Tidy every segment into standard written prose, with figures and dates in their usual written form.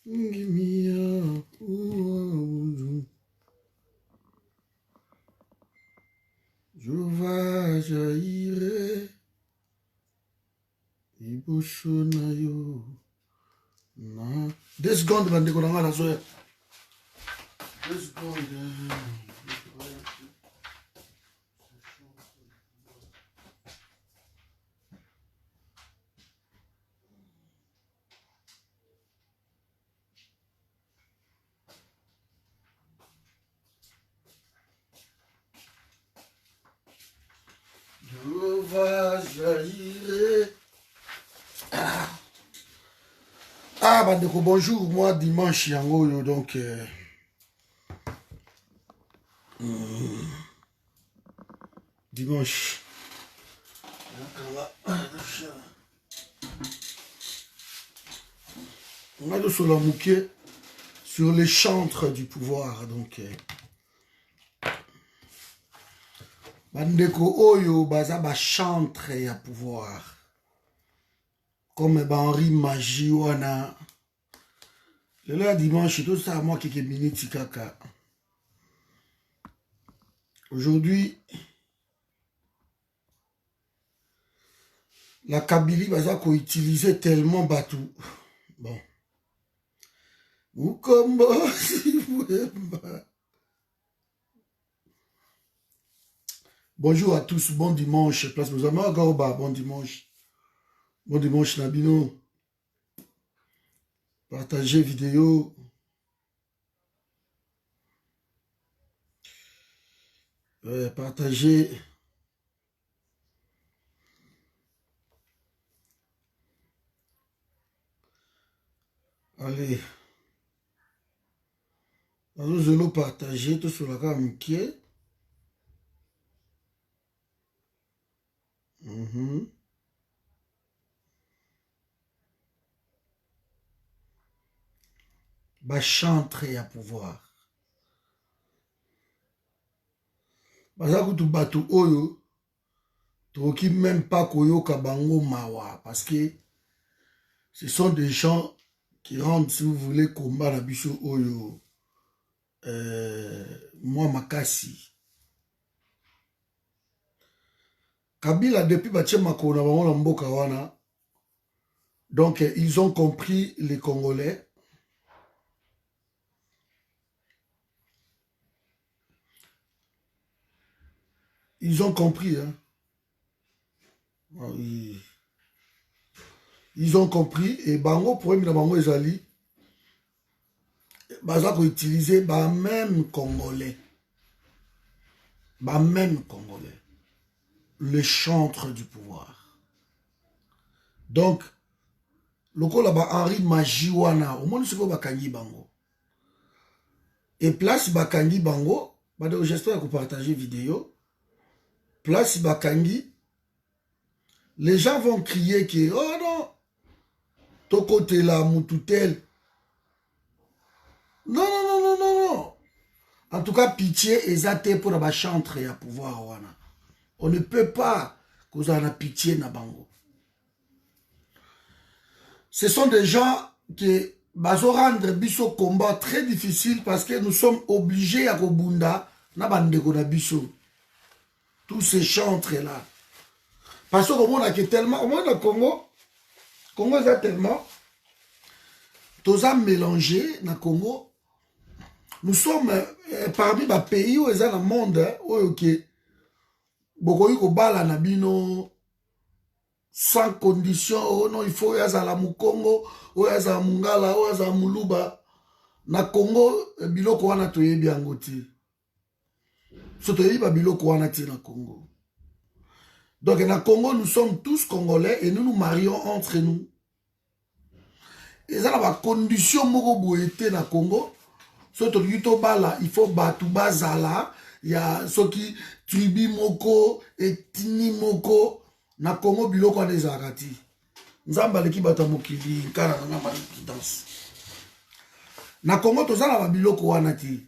Ngimia, je vais jaillir, Ibushuna na. 2 secondes, bandeko na nga na zoya. 2 secondes. Je vais jaillir. Ah, bandeko, bonjour. Moi, dimanche, yango, donc. Dimanche. On a de Solamouké sur les chantres du pouvoir, donc. Bandeko oyo baza ba chantre ya pouvoir. Comme Henri Magie wana. Le dimanche, tout ça à moi qui est minute kaka. Aujourd'hui, la Kabylie baza ko utiliser tellement batou. Bon. Mukombo si vous aimez. Bonjour à tous, bon dimanche. Place Mozama Gaoba, bon dimanche. Bon dimanche Nabino. Partagez vidéo. Partagez. Allez. Nous allons partager tout sur la gamme qui est. Ba chantre à pouvoir. Baza kutu batu oyo. Toki même pas koyoka bango mawa. Parce que ce sont des gens qui rendent, si vous voulez, combat la bicho oyo. Moi makasi. Kabila depuis batie makona bango na mboka wana. Donc ils ont compris les Congolais. Ils ont compris, hein. Ils ont compris et bango problème na bango ezali. Baza ko utiliser ba même Congolais. Ba même Congolais. Le chantre du pouvoir. Donc, loko la ba Henri Magie wana, au moins siko bakangi bango. Et place bakangi bango, j'espère que vous partagez vidéo. Place bakangi, les gens vont crier que oh non, ton côté là, moutoutel. Non, non, non, non, non, non. En tout cas, pitié, ezate pour la chantre et à pouvoir wana. On ne peut pas cause on a pitié na bango. Ce sont des gens qui vont rendre biso combat très difficile parce que nous sommes obligés à Kobunda na bandeko na biso. Tous ces chantres là. Parce que on a tellement, au moins le Congo est tellement, tous a mélangé na Congo. Nous sommes parmi les pays où ils ont le monde où ok, beaucoup de bala na bino. Sans condition, oh non, il faut yazala Mukongo, ou yazala Mungala, ou yazala Muluba. Na Congo, biloko wana toyebi yango te. So toyebi ba biloko wana te na Congo. Donc na Congo, nous sommes tous Congolais et nous nous marions entre nous. Et ça, la condition moko boyete na Congo. So toyebi to bala, il faut batu bazala. Il y a ceux qui tribu moko, etini moko. Na Congo biloko wana ezalaka. Nzamba leki bata mokili nkana na maliki danse. Na Congo tozala ba biloko wana ti.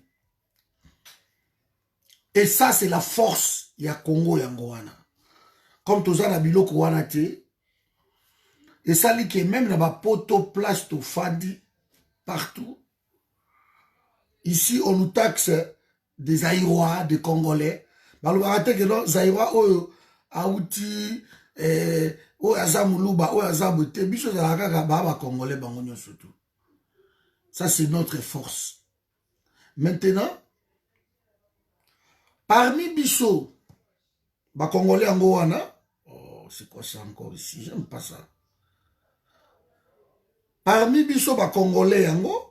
Et ça c'est la force ya Congo yango wana. Comme tozala biloko wana ti. Et ça li que même na ba poto place to fadi partout. Ici, on nous taxe des Aïrois, des Congolais. Balobaraté que non, Zaïrois, Aouti, Azamoulouba, Azabote, Bicho Zalaka, Baba Congolais, Bangonio surtout. Ça, c'est notre force. Maintenant, parmi Bicho, Congolais Angoana, oh, c'est quoi ça encore ici? J'aime pas ça. Parmi Bicho, Congolais Ango,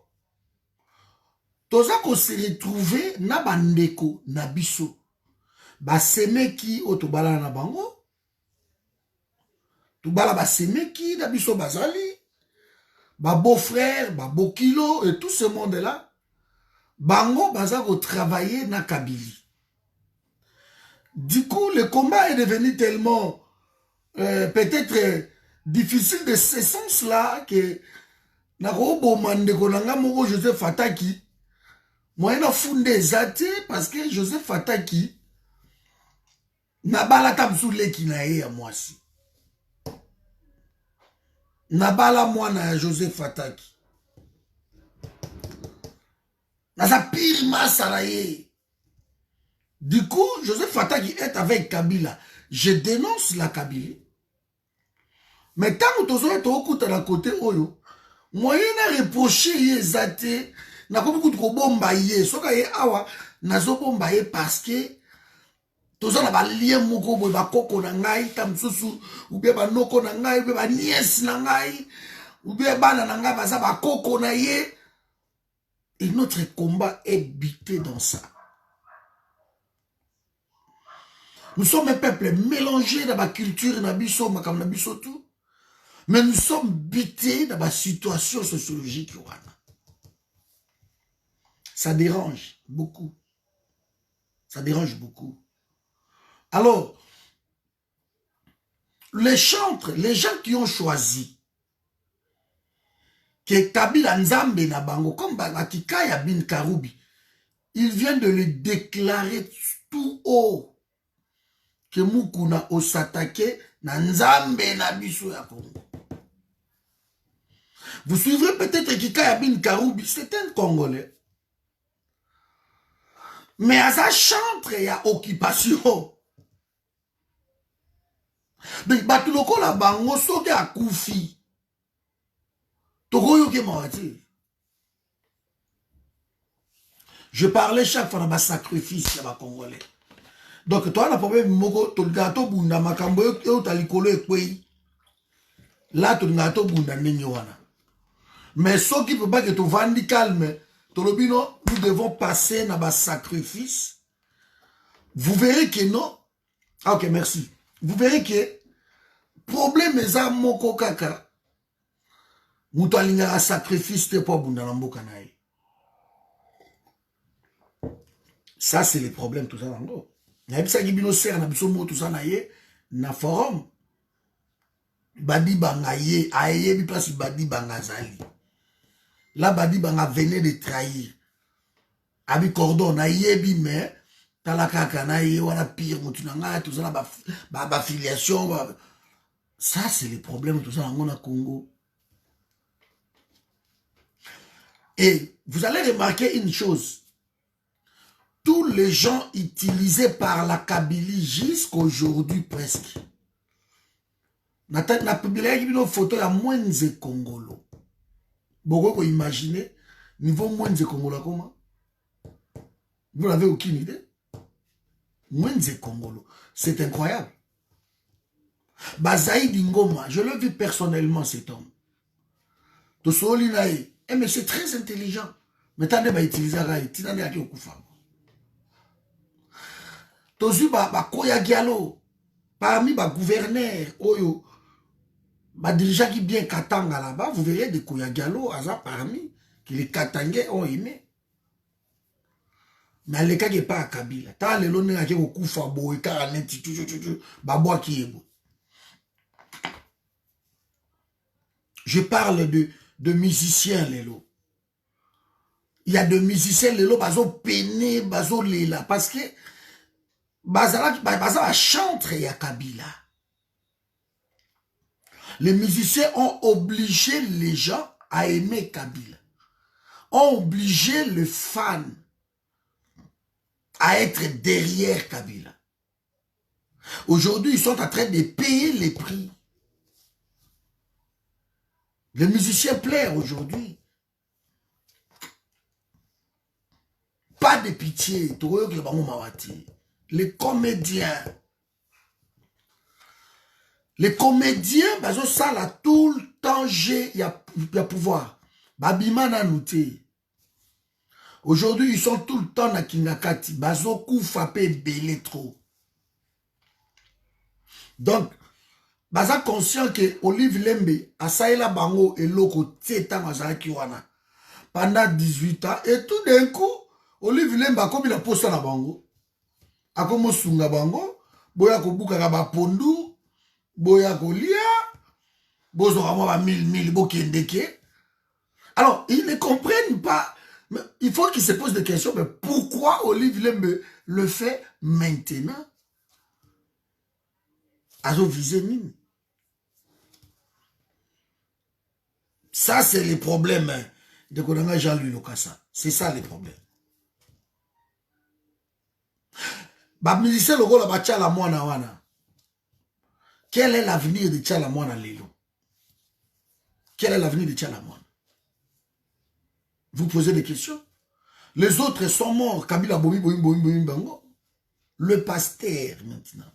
toza ko se retrouver na bandeko na biso basemeki o tobala na bango tobala basemeki na biso bazali ba beau-frère ba beau-kilo et tout ce monde là bango baza ko travailler na Kabylie. Du coup le combat est devenu tellement peut-être difficile de ce sens là que na ko bomandeko nanga moko Joseph Fataki. Moi, je fondé Zate parce que Joseph Fataki n'a pas la table sous les qui n'a à moi si. N'a pas la moi na Joseph Fataki. N'a sa pire masse à la. Du coup, Joseph Fataki est avec Kabila. Je dénonce la Kabylie. Mais tant que tu es au côté Oyo, moi, je reproché Zate. Na ko beaucoup trop bomba ye soka ye awa nazo bomba ye parce que toza na ba lien moko boy ba koko na ngai tam susu ou bien ba noko na ngai ou bien ba nièce na ngai ou bien bana na ngai baza ba koko na ye et notre combat est buté dans ça. Nous sommes un peuple mélangé dans la culture na biso makam na biso tout mais nous sommes butés dans la situation sociologique wana. Ça dérange beaucoup. Ça dérange beaucoup. Alors, les chantres, les gens qui ont choisi que Kabila Nzambe na bango, comme Bakikaya bin Karoubi, ils viennent de le déclarer tout haut que Mukuna osatake na Nzambe na biso ya Congo. Vous suivrez peut-être Kikaya bin Karoubi, c'est un Congolais. Mais à sa chantre, il y a occupation. Donc, batuloko la bango soke a koufi. Togoyo ke mawati. Je parlais chaque fois dans ma sacrifice à ma Congolais. Donc, toi, on a problème moko, to gato bunda makambo yo talikolo ekwe. Là, to gato bunda nenye wana. Mais ce qui peut pas que tu vandi calme. Tolobino, nous devons passer dans le sacrifice. Vous verrez que non. Ah, ok, merci. Vous verrez que problème est à moko kaka. Mouto alinga sacrifice te po bunda na mboka na ye. Ça c'est le problème tout ça nango. Na bisa ki bino ser na biso mo tout ça na ye na forum. Badi banga ye aye bi place badi banga zali. Là, Badi Banga venait de trahir. Abi cordon, na yebi, mais, talakaka, na ye, wana pire, moutunanga, tout ça, ba filiation. Ça, c'est le problème, tout ça, dans le Congo. Et vous allez remarquer une chose. Tous les gens utilisés par la Kabylie jusqu'aujourd'hui presque. Na publié une photo, il y a moins de Congolo. Vous pouvez imaginer, niveau moins de Congolo comment? Vous n'avez aucune idée? Moins de Congolo. C'est incroyable. Bazaïd Ngoma, je l'ai vu personnellement cet homme. Mais c'est très intelligent. Mais t'as pas utilisé tu n'as pas utilisé Tozu Koya Gialo, parmi les gouverneurs, Oyo, les dirigeants qui bien Katanga là-bas, vous verrez des Koya Gialo, parmi, qui les Katangais ont aimé. Mais les cas qui n'est pas à Kabila. T'as les lois qui ont Koufa Bo et Karanet, Baboa qui est beau. Je parle de musiciens, les lots. Il y a des musiciens, les lots, bazo peiné, bazo lela, parce que Bazala chantre ya Kabila. Les musiciens ont obligé les gens à aimer Kabila. ont obligé les fans à être derrière Kabila. Aujourd'hui, ils sont en train de payer les prix. Les musiciens pleurent aujourd'hui. Pas de pitié. Les comédiens. Les comédiens, ça là tout le temps, il y a pouvoir. Babima na nouté. Aujourd'hui, ils sont tout le temps na Kingakati. Bazo koufa pe belé trop. Donc, baza conscient que Olive Lembe a saïla bango et loko tieta mazara kiwana pendant 18 ans et tout d'un coup Olive Lembe a comme il a posé na bango a comme sunga bango boya ko buka ka ba pondu boya ko lia bozo ka ba mille bokendeke. Alors ils ne comprennent pas, mais il faut qu'ils se posent des questions. Mais pourquoi Olive Lembe le fait maintenant? Azo visé mine. Ça, c'est les problèmes de Kodanga Jean-Louis Lokassa. C'est ça les problèmes. Bah, musicien le rôle à Tchala Mwana Wana. Quel est l'avenir de Tchala Mwana Lelo? Quel est l'avenir de Tchala Mwana? Vous posez des questions? Les autres sont morts. Kabila Bomi Bango. Le pasteur maintenant.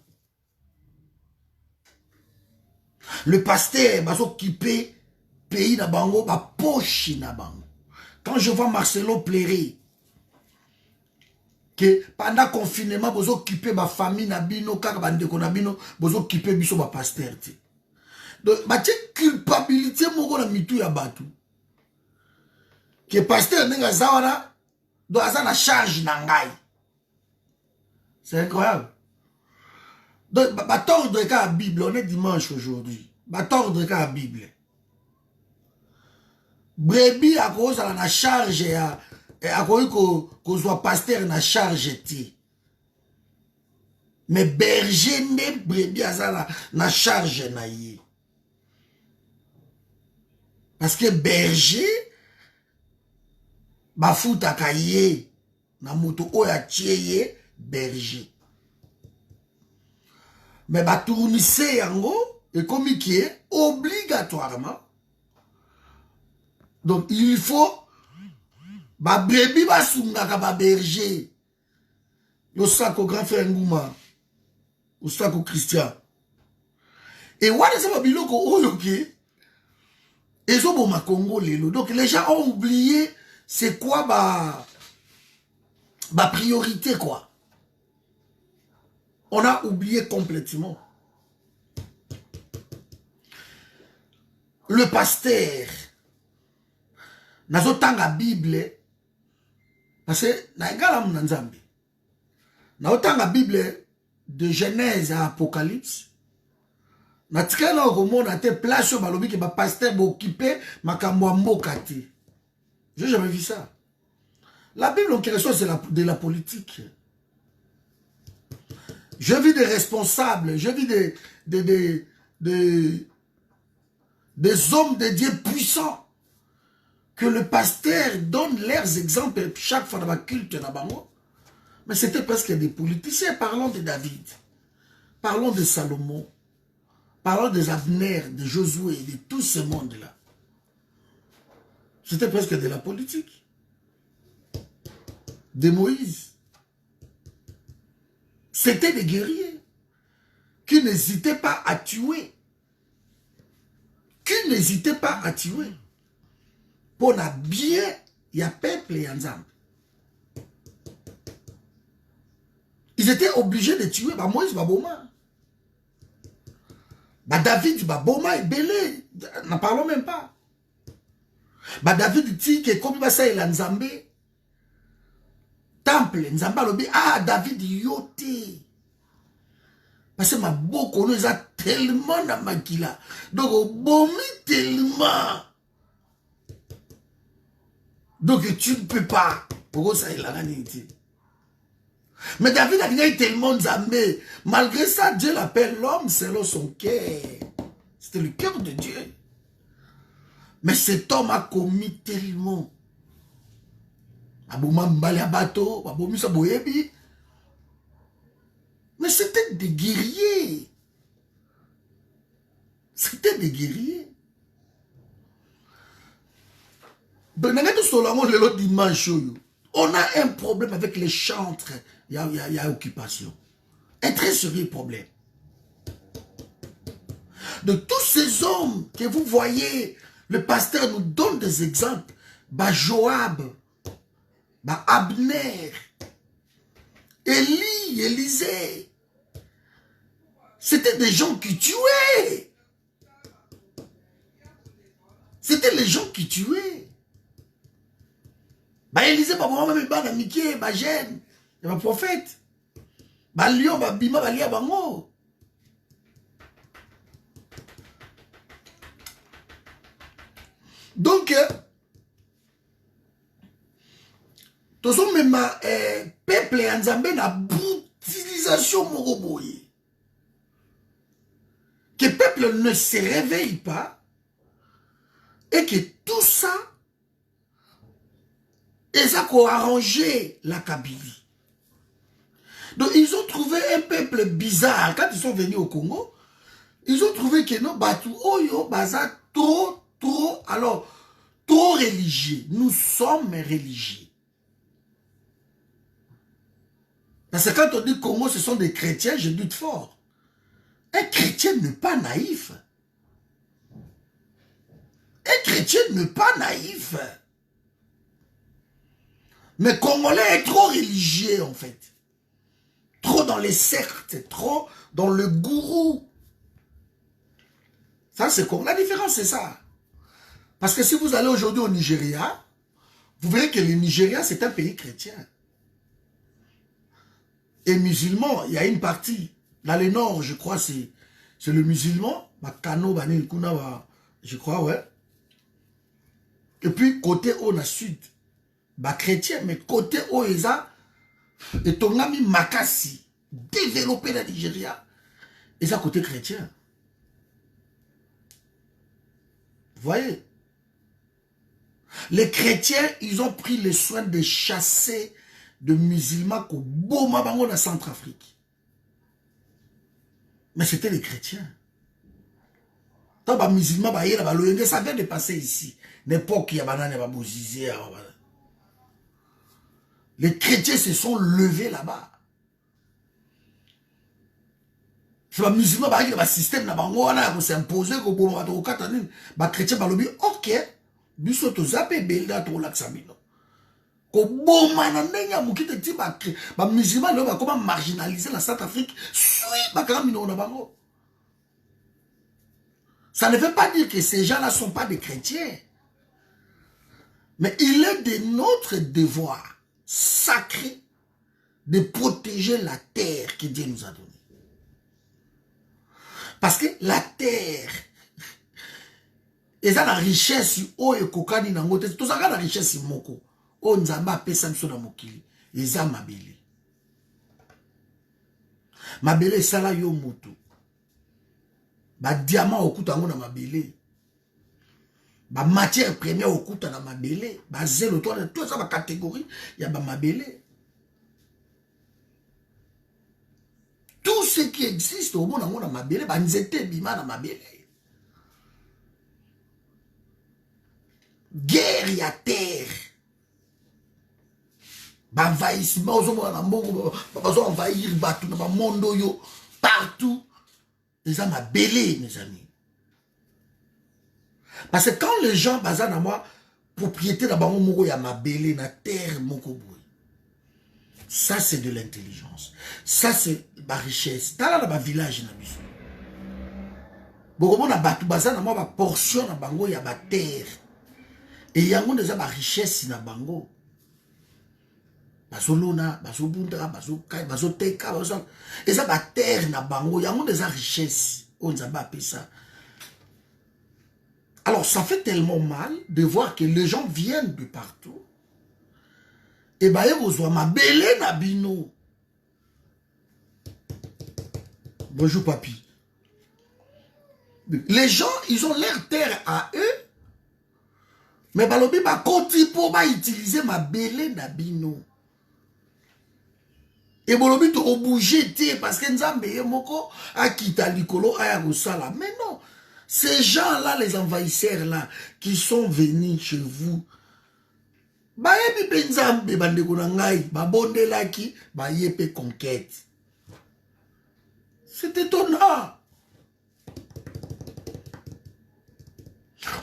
Le pasteur va s'occuper pays na bango, ba poche na bango. Quand je vois Marcelo pleurer que pendant le confinement, vous occupez ma famille na bino, kaka bandeko na bino, vous occupez biso ba pasteur. Donc, ba culpabilité moko na mitu ya batu. Que pasteur nenga zawana do azana charge na ngai. C'est incroyable. Donc, ba tordre ka la Bible, on est dimanche aujourd'hui. Ba tordre ka la Bible. Brebis à cause de la charge à cause que soit pasteur na charge ti. Mais berger ne brebis à na charge na yi. Parce que berger ba futa kaye na moto oya tieye berger. Mais ba tournisser yango et comme qui est obligatoirement. Donc, il faut ba brebis ba sungaka ba berger. Yo sako grand frère Ngouma. Yo sako Christian. Et voilà ça ba biloko oyoke. Et zo bon ma Congo lelo. Donc les gens ont oublié c'est quoi ba priorité quoi. On a oublié complètement. Le pasteur nazotanga Bible parce que na egala mu nzambe na otanga Bible de Genèse à Apocalypse na tikela komona te place au balobi ke ba pasteur ba occuper makambo mboka te. J'ai jamais vu ça. La Bible en quelque sorte c'est de la politique. Je vis des responsables, je vis des hommes de Dieu puissants que le pasteur donne leurs exemples chaque fois dans la culte. Mais c'était presque des politiciens. Parlons de David, parlons de Salomon, parlons des Abner, de Josué, de tout ce monde-là. C'était presque de la politique. De Moïse. C'était des guerriers qui n'hésitaient pas à tuer. Qui n'hésitaient pas à tuer. Pour na bien, il y a peuple et ensemble. Ils étaient obligés de tuer Moïse Baboma. David Baboma et Belé. N'en parlons même pas. David dit que comme il va ça il a Nzambé. Temple, Nzamba lobi, ah David yoté. Parce que ma beaucoup nous a tellement dans makila. Donc bomi tellement. Donc tu ne peux pas. Pourquoi ça il a gagné? Mais David a gagné tellement Nzambé. Malgré ça, Dieu l'appelle l'homme selon son cœur. C'était le cœur de Dieu. Mais cet homme a commis tellement. Aboma mbali ya bateau, babomisa boyebi. Mais c'était des guerriers. C'était des guerriers. On a un problème avec les chantres. Il y a occupation. Un très sérieux problème. De tous ces hommes que vous voyez, le pasteur nous donne des exemples. Joab, Abner, Élie, Élisée. C'était des gens qui tuaient. C'était les gens qui tuaient. Élisée, Mickey, Gênes, prophète. Lion, Bima, Lia, Bango. Donc, tous même peuple et Nzambe na brutalisation moroboye. Que le peuple ne se réveille pas et que tout ça, ils ont arrangé la Kabylie. Donc, ils ont trouvé un peuple bizarre. Quand ils sont venus au Congo, ils ont trouvé que non, Batu Oyo, Baza, trop, alors, trop religieux. Nous sommes religieux. Parce que quand on dit Congo, ce sont des chrétiens, je doute fort. Un chrétien n'est pas naïf. Un chrétien n'est pas naïf. Mais Congolais est trop religieux, en fait. Trop dans les sectes, trop dans le gourou. Ça, c'est quoi? La différence, c'est ça. Parce que si vous allez aujourd'hui au Nigeria, vous verrez que le Nigeria, c'est un pays chrétien. Et musulman, il y a une partie. Dans le nord, je crois, c'est le musulman. Kano, je crois, ouais. Et puis, côté au sud, chrétien, mais côté au et ton ami Makassi, développé la Nigeria, et ça côté chrétien. Vous voyez? Les chrétiens, ils ont pris le soin de chasser de musulmans qu'au Boma Bango dans Centrafrique. Mais c'était les chrétiens. Tant que les musulmans, ça vient de passer ici. N'importe qui a bozizé. Les chrétiens se sont levés là-bas. C'est les musulmans qui ont un système qui s'est imposé. Les chrétiens ont dit, ok, biso to zape belda to laksabino. Ko boma na ndenya mukite ti ba musulman lo ba comment marginaliser la Centrafrique sui ba kamino na bango. Ça ne veut pas dire que ces gens-là ne sont pas des chrétiens. Mais il est de notre devoir sacré de protéger la terre que Dieu nous a donnée. Parce que la terre, et ça la richesse, oh et kokani nangote, tout ça la richesse moko. Oh nzamba pesa biso na mokili, eza mabele. Mabele sala yo moto. Ba diamant okuta ngo na mabele. Ba matière première okuta na mabele, ba zelo tout ça ba catégorie, ya ba mabele. Tout ce qui existe au monde na mabele, ba nzete bima na mabele. Guerre ya terre. Ba envahissement aux hommes na mbongo, ba zo envahir batu na ba mondo yo partout. Les hommes mabele, mes amis. Parce que quand les gens bazan à moi, propriété na bango moko ya mabele na terre moko boy. Ça c'est de l'intelligence. Ça c'est la richesse. Tala na ba village na biso. Boko na batu bazan na moi ba portion na bango ya ba terre. Et yango déjà ba richesse na bango. Bazolona, bazobunda, bazokai, bazoteka, bazo. Et ça ba terre na bango, yango déjà richesse. On zaba pesa. Alors, ça fait tellement mal de voir que les gens viennent de partout. Et bah, ils ont ma belle nabino. Bonjour, papy. Les gens, ils ont leur terre à eux. Mais balobi ba koti pour ba utiliser ma belé na bino. Et bolobi to obouger te parce que nzambe ye moko a kita likolo aya kosala. Mais non, ces gens-là, les envahisseurs là, qui sont venus chez vous, ba yebi pe nzambe bandeko na ngai, ba bondelaki, ba yepe conquête. C'est étonnant.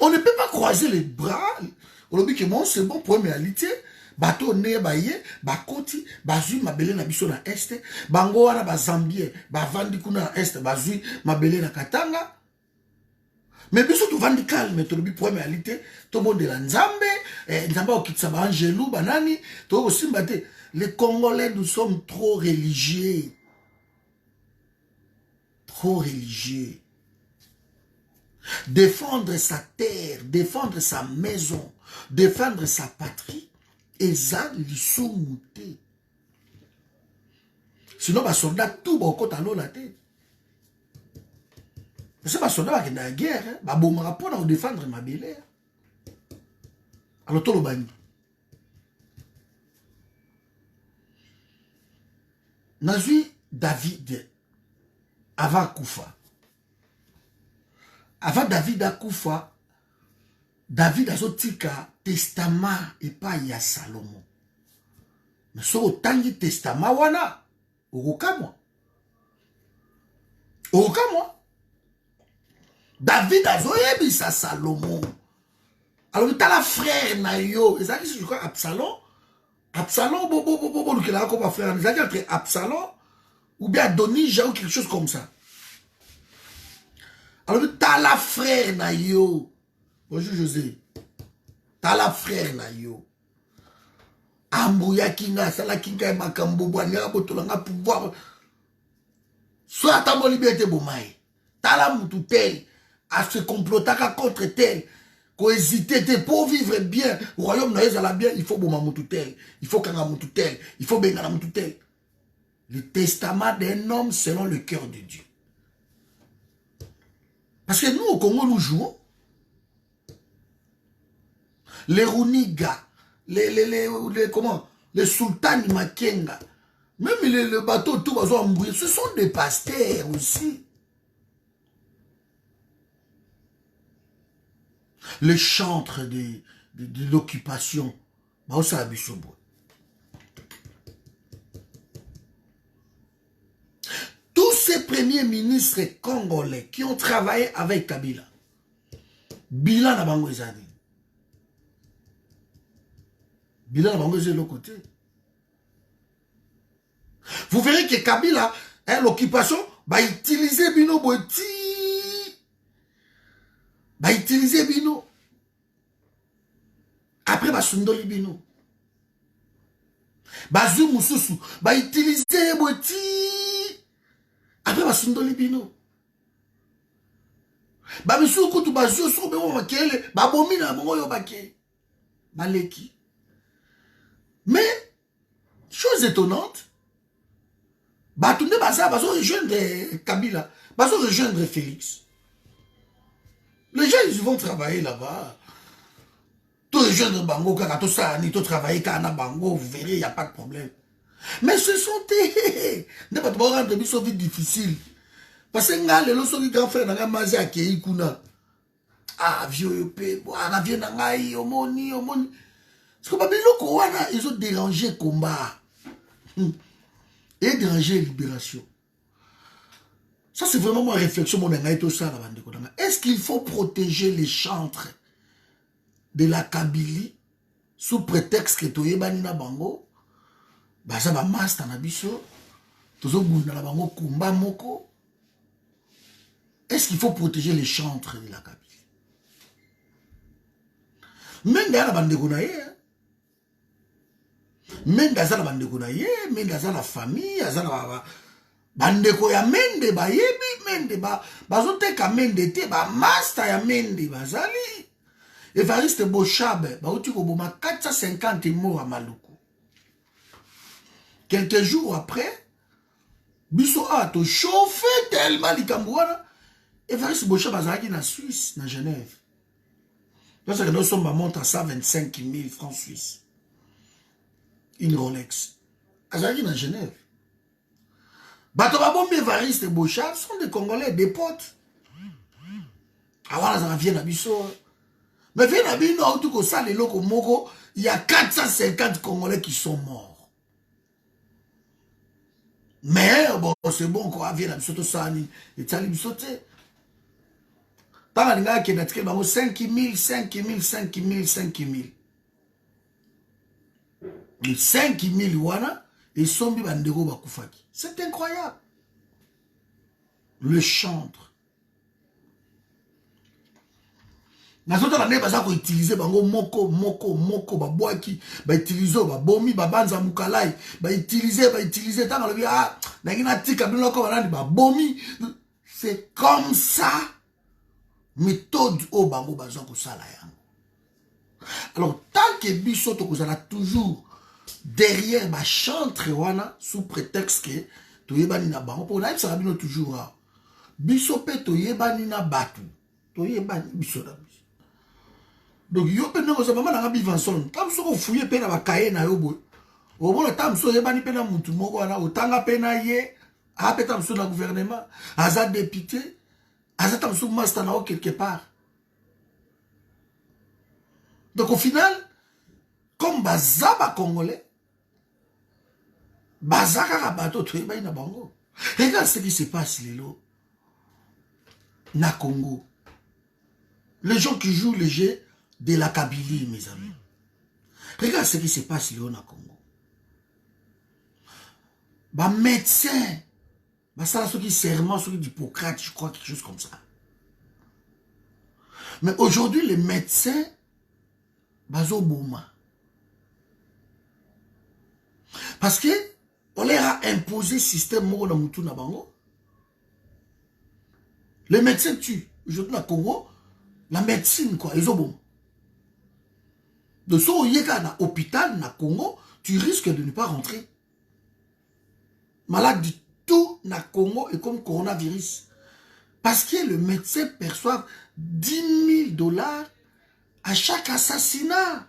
On ne peut pas croiser les bras. On dit que bon, c'est bon pour une réalité. Bateau ne baye, bakoti, bazui mabele na biso na este, bango wana ba Zambie, ba vandi kuna na este, bazui mabele na Katanga. Mais biso tu vandi calme, tu lobi pour une réalité, tout le monde de la Nzambe, Nzamba okitsa ba angelou banani, to aussi mbate. Les Congolais, nous sommes trop religieux. Trop religieux. Défendre sa terre, défendre sa maison, défendre sa patrie, et ça, ils sont moutés. Sinon, les soldats, tout va au côté de la tête. C'est les soldats qui sont dans la guerre, ils vont pour défendre ma belle. Alors, tout le bani. Nazui David, avant Koufa. Avant David Akoufa, David a sorti testament et pas ya Salomon. Mais sur autant de testament wana, aucun moi. David a zoyebi sa Salomon. Alors tu as la frère na yo, et ça qui je crois Absalom. Absalom bobo le là comme frère, ça entre Absalom ou bien Adonijah ou quelque chose comme ça. Alors, t'as la frère na yo. Bonjour José. T'as la frère na yo. Ambouya kinga, sala kinga e makambo bwanya botolanga pouvoir. Soit ta mon liberté bomai. T'as la moutou tel. À se comploter contre tel. Qu'on hésite pour vivre bien. Au royaume na la bien, il faut boma moutou tel. Il faut kanga moutou tel. Il faut bengana moutou tel. Le testament d'un homme selon le cœur de Dieu. Parce que nous, au Congo, nous jouons. Les Runiga, comment? Les sultans Makenga, même le bateau, tout va se mourir. Ce sont des pasteurs aussi. Les chantres de l'occupation. Tous ces premiers ministres congolais qui ont travaillé avec Kabila, Bila na bango ezali. Bila na bango ezali l'autre côté. Vous verrez que Kabila, l'occupation, va utiliser Bino Boti. Va utiliser Bino. Après, va Sundoli Bino. Bazu Moussousou, va utiliser Boti. Après, va Sundoli Bino. Ba misu kutu bazio so be wa makele ba bomina bango yo bake baleki. Mais chose étonnante, ba tunde baza bazo rejoindre Kabila, bazo rejoindre Félix. Les gens ils vont travailler là-bas. Tout rejoindre bango kaka to ça ni to travailler kana bango, vous verrez il y a pas de problème. Mais ce sont des ne pas rendre biso vie difficile. Parce que nga lelo soki grand frère nanga mazi akei kuna. Ah vieux yope, boa vient nanga omoni. Parce que babiloko wana ils ont dérangé combat. Et dérangé libération. Ça c'est vraiment ma réflexion mon nanga tout ça la bande ko nanga. Est-ce qu'il faut protéger les chantres de la Kabylie sous prétexte que toyebani na bango? Baza ba master na biso. Tozo bunda la bango kumba moko. Est-ce qu'il faut protéger les chantres de la Kabylie? Même dans la bande de Gonaïe, même dans la bande de Gonaïe, même dans la famille, dans la bande de Koya, mende ba yebi, mende ba, bazote ka mende te, ba master ya mende bazali. Evariste Bochabe, ba uti ko boma 450 morts à Maluku. Quelques jours après, biso a to chauffé tellement likambouana. Evariste Bochabe azalaki na Suisse, na Genève. Parce que nous sommes à montre à 125 000 francs suisses. Une Rolex. Azaki dans Genève. Bato Babombe, Evariste et Bouchard sont des Congolais, des potes. Ah voilà, ça vient à Bisso. Mais vient à Bisso, tout comme ça, les locaux Moko, il y a 450 Congolais qui sont morts. Mais bon, c'est bon, quoi, vient à Bisso, tout ça, et ça, il sauté. Tant que les gens qui ont 5 000, 5 000, 5 000, 5 000. Les 5 000 wana, et sombi bandego bakufaki. C'est incroyable. Le chantre. Nazoto la ne baza ko utiliser bango moko babwaki ba utiliser ba bomi ba banza mukalai ba utiliser tant le ah na tika bino ko banani ba bomi. C'est comme ça méthode au bango baza ko sala yango. Alors tant que biso to kozala toujours derrière ma chantre wana sous prétexte que toyebani na bango pour na ça bino toujours biso pe toyebani na batu toyebani biso na biso. Donc yo pe ndeko ça maman na bivanson tam soko fouiller pe na ba kaye na yo boy o bona tam so yebani pe na mutu moko wana otanga pe na ye a pe tam so na gouvernement aza député aza tam so master na quelque part. Donc au final comme bazaba congolais bazaka ka bato toyebani na bango. Regarde ce qui se passe lelo na Congo. Les gens qui jouent le jeu de la Kabylie, mes amis. Regarde ce qui se passe là au Congo. Bah médecin, bah ça ceux qui serment, ceux qui d'Hippocrate, je crois quelque chose comme ça. Mais aujourd'hui les médecins, bah zoboma. Parce que on leur a imposé système moko na mutu na bango. Les médecins tuent. Aujourd'hui na Congo, la médecine quoi, ils ont bon. De ce où il y a un hôpital na Congo, tu risques de ne pas rentrer. Malade du tout na Congo est comme coronavirus. Parce que le médecin perçoit 10 000 $ à chaque assassinat.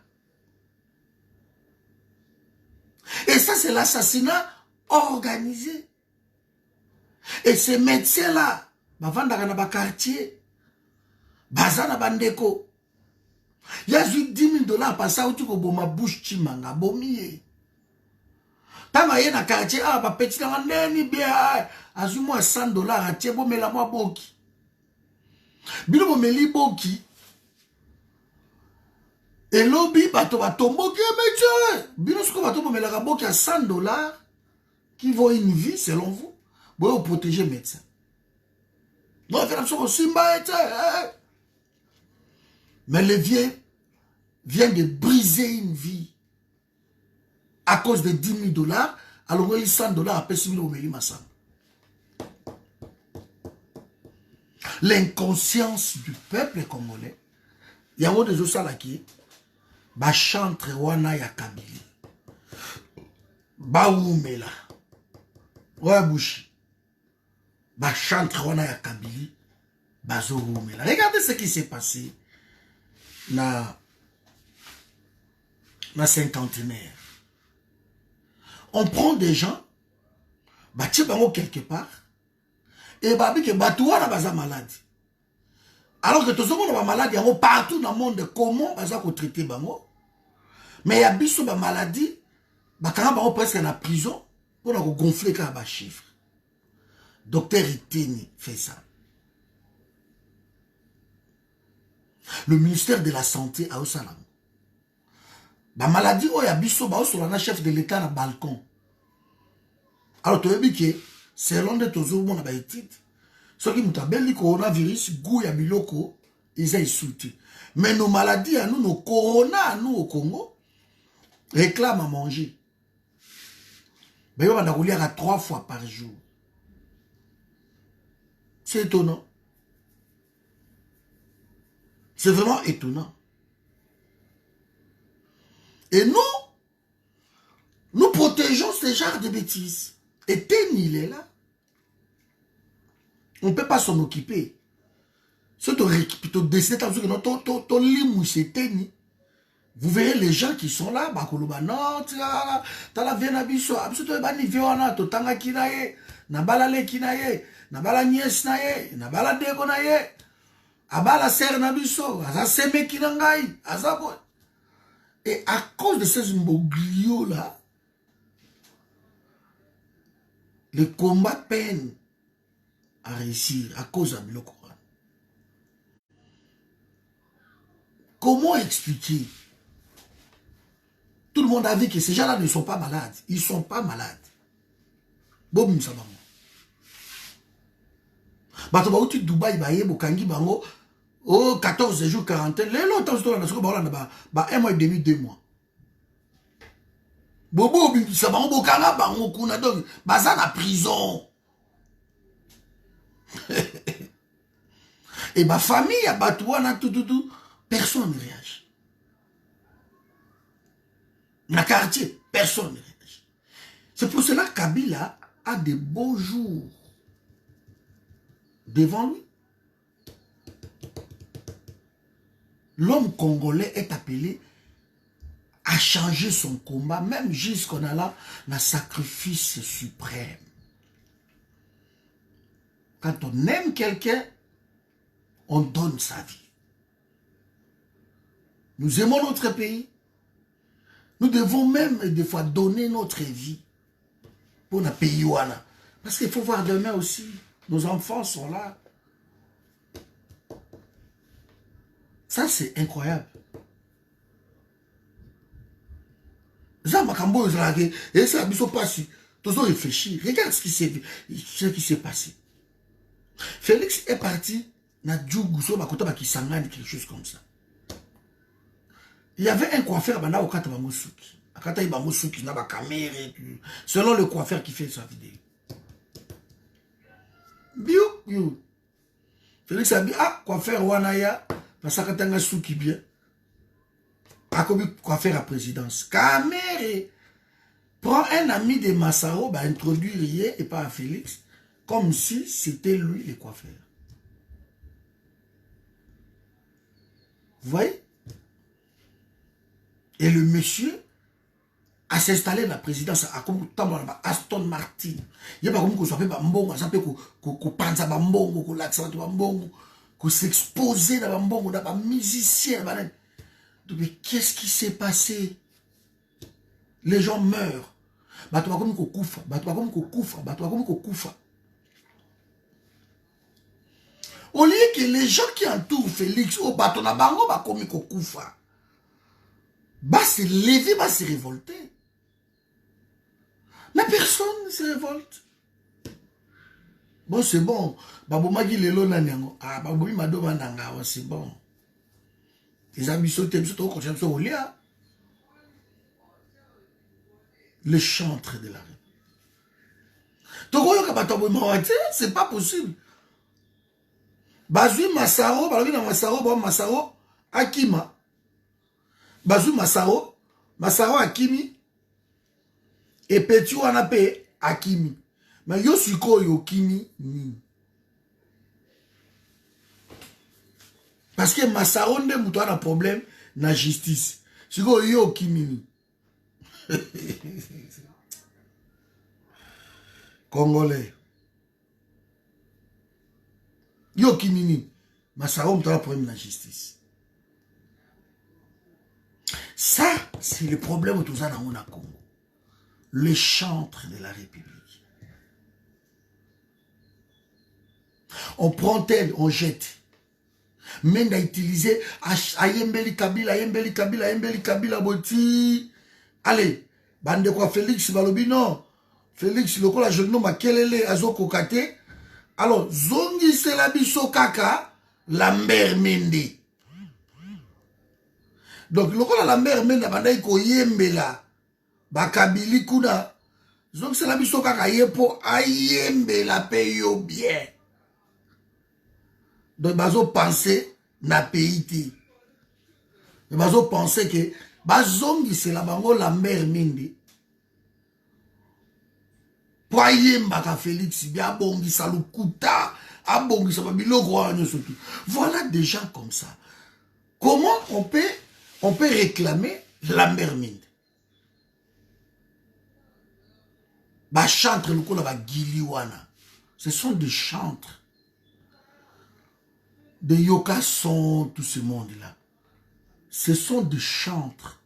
Et ça, c'est l'assassinat organisé. Et ces médecins-là, bavandaka na ba quartier, bazana bandeko. Il y a juste 10 000 $ par ça où tu peux ma bouche chimanga, bomier. Tant que na quartier, ah, ba petit na neni bien, azuma 100 $, à tiens, bon, mais la moi boki. Bilo bo meli boki. Et lobby, bato batomboki, métier. Bilo ce que bato bo melaka boki à 100 $ qui vaut une vie, selon vous, vous protéger le médecin. Donc, faire ça aussi, mais le vieux vient de briser une vie à cause de 10 000 $, alors il 100 $ après 6 000 $. L'inconscience du peuple congolais, il y a des gens qui ba chantre wana ya Kabylie. Ba oumela. Ouais bouchi. Ba chantre wana ya Kabylie. Ba zo oumela. Regardez ce qui s'est passé na cinquantenaire. On prend des gens, bah tu bango quelque part, et bah que batouana baza malade. Alors que tous les gens malade, partout dans le monde, comment baza ko traiter bango? Mais il y a biso ba maladie, bah quand bango presque en prison pour la gonfler quand ba chiffre. Docteur Iteni fait ça. Le ministère de la Santé a aussi la ba maladie oh ya biso ba sur la chef de l'état na balcon. Alors tu as vu que selon de tozo bon ba étude ce qui mutabeli coronavirus goût ya biloko ils insulté. Mais nos maladies à nous nos corona à nous au Congo réclament à manger. Ben on va rouler à 3 fois par jour. C'est étonnant. C'est vraiment étonnant. Et nous protégeons ce genre de bêtises. Et Teni, il est là. On ne peut pas s'en occuper. Vous verrez les gens qui sont là, t'as la vienne à biso, absolument pas ni viona, totanga kinaye, nabala le kinaye, nabala nièce naye, nabala deko naye, abala serre na biso, asa seme kinangai, asa bo. Et à cause de ces mboglio là, le combat peine à réussir à cause de Biloko. Comment expliquer? Tout le monde a vu que ces gens-là ne sont pas malades. Ils ne sont pas malades. Boum, ça va. Bato ba uti Dubaï ba yebo kangi bango oh 14 jours quarantaine les longtemps sur la ba 1 mois et demi 2 mois. Bobo ça bango bokanga bango kuna donc baza na prison. Et ma famille a batouana tout personne ne réagit. Dans le quartier, personne ne réagit. C'est pour cela que Kabila a des beaux jours devant lui. L'homme congolais est appelé à changer son combat, même jusqu'on a là le sacrifice suprême. Quand on aime quelqu'un, on donne sa vie. Nous aimons notre pays. Nous devons même des fois donner notre vie pour notre pays. Parce qu'il faut voir demain aussi. Nos enfants sont là. Ça, c'est incroyable. Et ça, ils sont passés. Tous ont réfléchi. Regarde ce qui s'est passé. Félix est parti. Quelque chose comme ça. Il y avait un coiffeur au Kata Bamosuki. Akata Bamosuki n'a pas caméra. Selon le coiffeur qui fait sa vidéo. Bio. Félix a dit, ah, coiffeur Wanaya, parce que t'as un souki bien. Coiffeur à présidence. Caméra. Prend un ami de Massaro, introduire hier et pas à Félix, comme si c'était lui le coiffeur. Vous voyez? Et le monsieur a s'installé dans la présidence à Aston Martin. Il n'y a pas comme qu'on soit fait bambongo, qu'on pense à bambongo, qu'on l'accent de bambongo, qu'on s'expose dans bambongo, dans musicien. Mais qu'est-ce qui s'est passé? Les gens meurent. Au lieu que les gens qui entourent Félix, au bateau na bango, comme Koufa. Va se lever, va se révolter. Mais personne ne se révolte. Bon, c'est bon. Babomagi lelo nanyango. Ah, baboui madoma nanga, c'est bon. Les amis sautent, au lia. Le chantre de la République. C'est pas possible. Bazui Massaro, Massaro, Akima. Bazou Massaro Akimi et Petit Wanape Akimi. Mais yo suko yo Kimi ni. Parce que Massaro ne mouton a un problème na justice. Suko yo Kimi ni. Congolais. Yo Kimi ni. Massaro mouton a un problème na justice. Ça, c'est le problème de tout ça dans mon Congo. Le chantre de la République. On prend tel, on jette. Même à utiliser Ayembeli Kabila, Boti. Allez, bande de quoi Félix Balobi, non. Félix, le coup, la jeune homme a kelele azoko kate. Alors, Zongi Selabiso Kaka, Lambert Mende. Donc, le coup, la mère Mende, bande ko yembela. Bakabili kuna. Zongi Selabiso Kaka yepo ayembela payo bien. Donc, bazo penser na pays. Bazo penser que bazongi c'est la bango la mère Mende. Poyemba ka Félix bien bongi salukuta Voilà des gens comme ça. Comment on peut réclamer Lambert Mende? Chantre lokola ba Giliwana. Ce sont des chantres. Des Yokason, tout ce monde-là. Ce sont des chantres.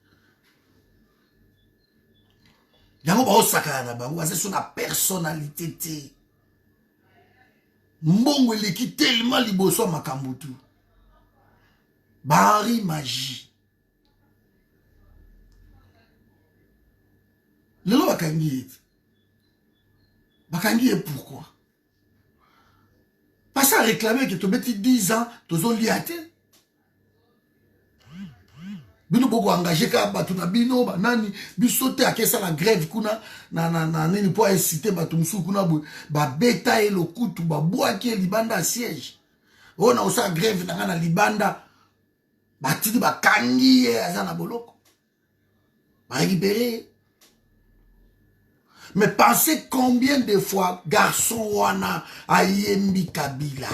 Yango ba osaka na bango, c'est sur la personnalité. Mbongo eleki tellement liboso makambutu. Henri Magie. Lelo bakangi eti. Bakangi et pourquoi? Parce à réclamer que tu metti 10 ans, tu as liaté. Bino boko engagé ka batu na bino banani bisote akesa la grève kuna na nini po inciter batu musu kuna ba beta e lokutu ba boaki libanda siège. Ona osa grève na libanda batidi ba kangi azana boloko. Ba récupérer. Mais pensez combien de fois garçon wana ayembi Kabila.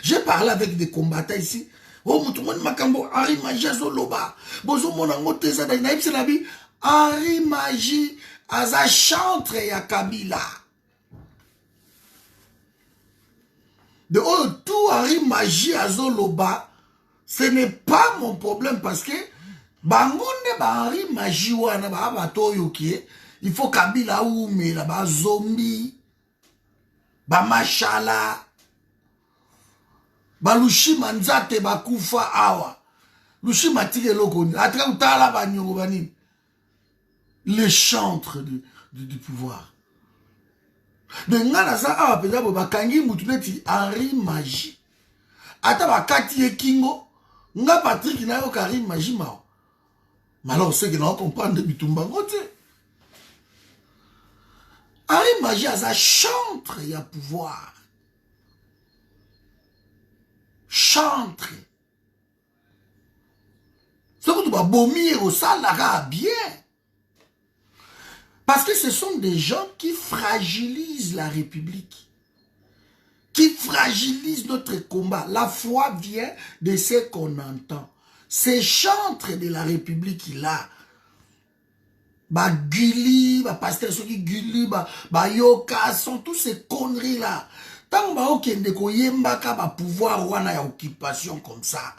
J'ai parlé avec des combattants ici. Oh, Moutoumoni Makambo, Henri Magie Azoloba. Bozo Monango Tezada, Naïb Senabi, Henri Magie Aza chantre ya Kabila. De oh, tout Henri Magie Azoloba, ce n'est pas mon problème parce que Bangonde ba Henri Magie wana ba bato yokie, il faut Kabila oume la ba zombie. Ba machala ba lushima nzate ba kufa awa lushima tike loko atra utala ba nyongo bani les chantres du pouvoir de ngana za awa peza bo bakangi mutu neti Henri Magie ata bakati ekingo nga Patrick na yo Henri Magie mao alors c'est que non comprendre bitumba ngote Henri Magie a sa chantre, il y a pouvoir. Chantre. Ce que tu vas vomir au salaire bien. Parce que ce sont des gens qui fragilisent la République. Qui fragilisent notre combat. La foi vient de ce qu'on entend. Ces chantres de la République, là, ba Guli, ba pasteur soki Guli, ba Yoka, sont tous ces conneries là. Tant ba okende ko yembaka ba pouvoir wana ya occupation comme ça.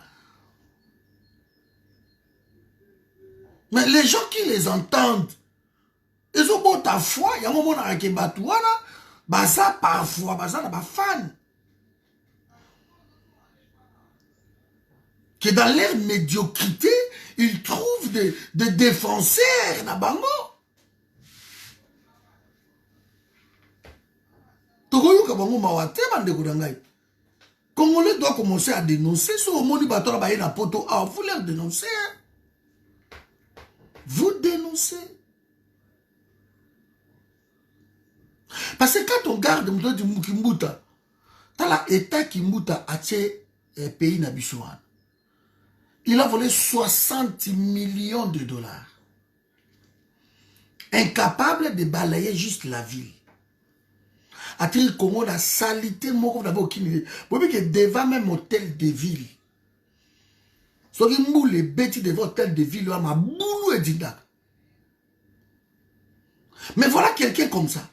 Mais les gens qui les entendent, ils ont beau ta foi, ya moment na ke batu wana, ba ça parfois, ba ça na ba fan. Que dans leur médiocrité, ils trouvent des défenseurs na bango. Tokoyoka bango mawate bande kudangai. Congolais doit commencer à dénoncer ce moni batora ba na poto. Ah, vous leur dénoncez. Vous dénoncez. Parce que quand on garde le du Mukimbuta, t'as la état Kimbuta a tué pays na Bishouan. Il a volé 60 millions de dollars. Incapable de balayer juste la ville. A-t-il Congo la salité, moi, vous n'avez aucune idée. Vous voyez que devant même hôtel de ville. Ce qui mou les bêtis devant hôtel de ville, ma boulou et dindak. Mais voilà quelqu'un comme ça.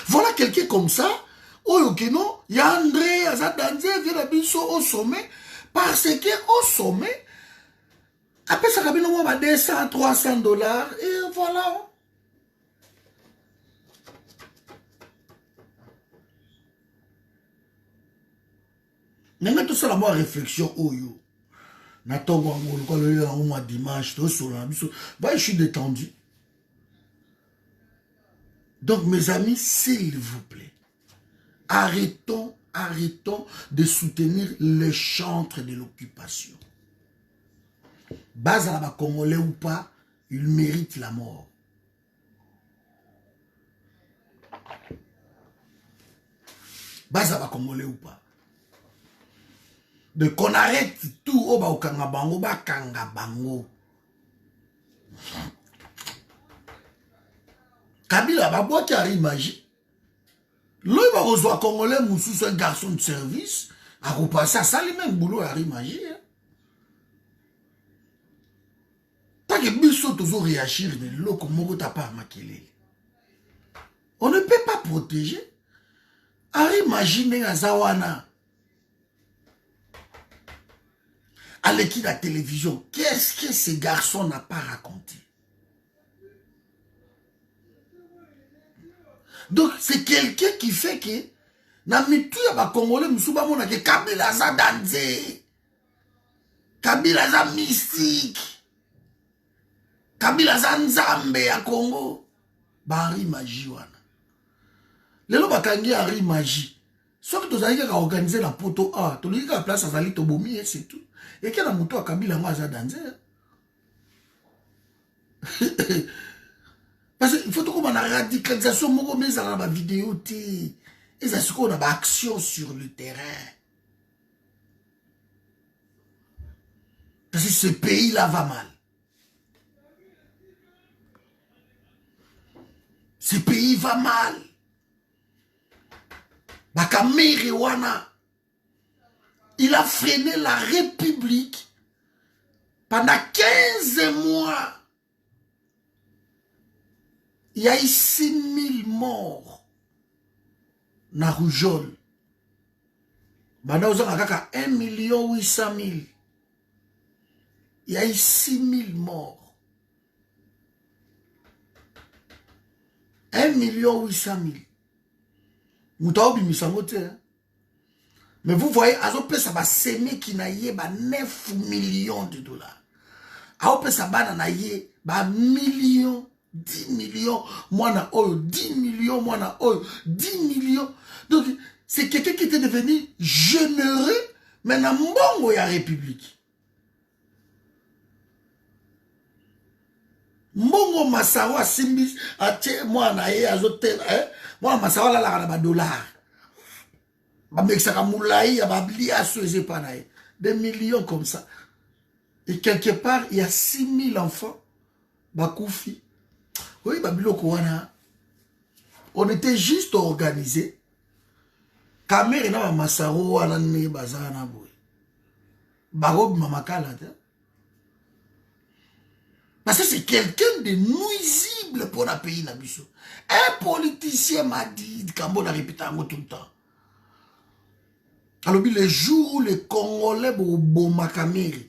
Voilà quelqu'un comme ça. Oh, ok, non, il y a André, Azadanze, vient au sommet, parce que au sommet, après ça, il y a 200, 300 dollars, et voilà. Maintenant, tout ça, la bonne réflexion, oh yo. Nathan, le dimanche, je suis détendu. Donc, mes amis, s'il vous plaît, arrêtons de soutenir les chantres de l'occupation. Bazalaba Congolais ou pas, ils méritent la mort. Bazalaba Congolais ou pas. De qu'on arrête tout au ba okanga bango ba kanga bango. Kabila babwa qui arrive magie. L'homme va rejoindre Congolais Moussous, un garçon de service, à repasser à ça, les mêmes boulot à magie. Tant que Bissot toujours réagir, mais l'eau comme on t'a pas maquillé. On ne peut pas protéger. Ari imagine à Zawana. À l'équipe de la télévision, qu'est-ce que ce garçon n'a pas raconté? Donc, c'est quelqu'un qui fait que, na mitu ya ba Congolais, msuba mona ke Kabila za danze, Kabila za mystique, Kabila za nzambe ya Congo, ba Ari magie wana. Lelo bakangi Ari magie. Sauf que tu as organisé la poto A, tu as dit que la place a zali tobomi et c'est tout. Et qu'il y a un mouton à Kabila moi za danze. Parce qu'il faut qu'on ait la radicalisation, mais ça la vidéo, et ça c'est qu'on a action sur le terrain. Parce que ce pays-là va mal. Ce pays va mal. Bakamere wana, il a freiné la République pendant 15 mois. Il y a eu 6 000 morts na rougeole. Banda oza kaka 1 800 000. Il y a eu 6 000 morts. 1 800 000. Moutaobi misangote. Mais vous voyez, Azopé ça va s'aimer qui n'a yé 9 millions de dollars. Azopé ça va na yé millions. 10 millions, moi na oyo, 10 millions, moi na oyo, 10 millions. Donc, c'est quelqu'un qui était devenu généreux, mais na mbongo ya République. Mbongo Massawa Simbis, moi na ye, azotel, moi Massawa la la ba dollar. Ba mexaka moulaï, ba bli assoisé pa na ye. Des millions comme ça. Et quelque part, il y a 6 000 enfants, ba koufi. Oui, on était juste organisé. Kamere na masaro wana ne bazana boy. Barob mamakala. Parce que c'est quelqu'un de nuisible pour la pays na biso. Un politicien m'a dit Kambo na répété tout le temps. Alors le jour où les Congolais bon makamere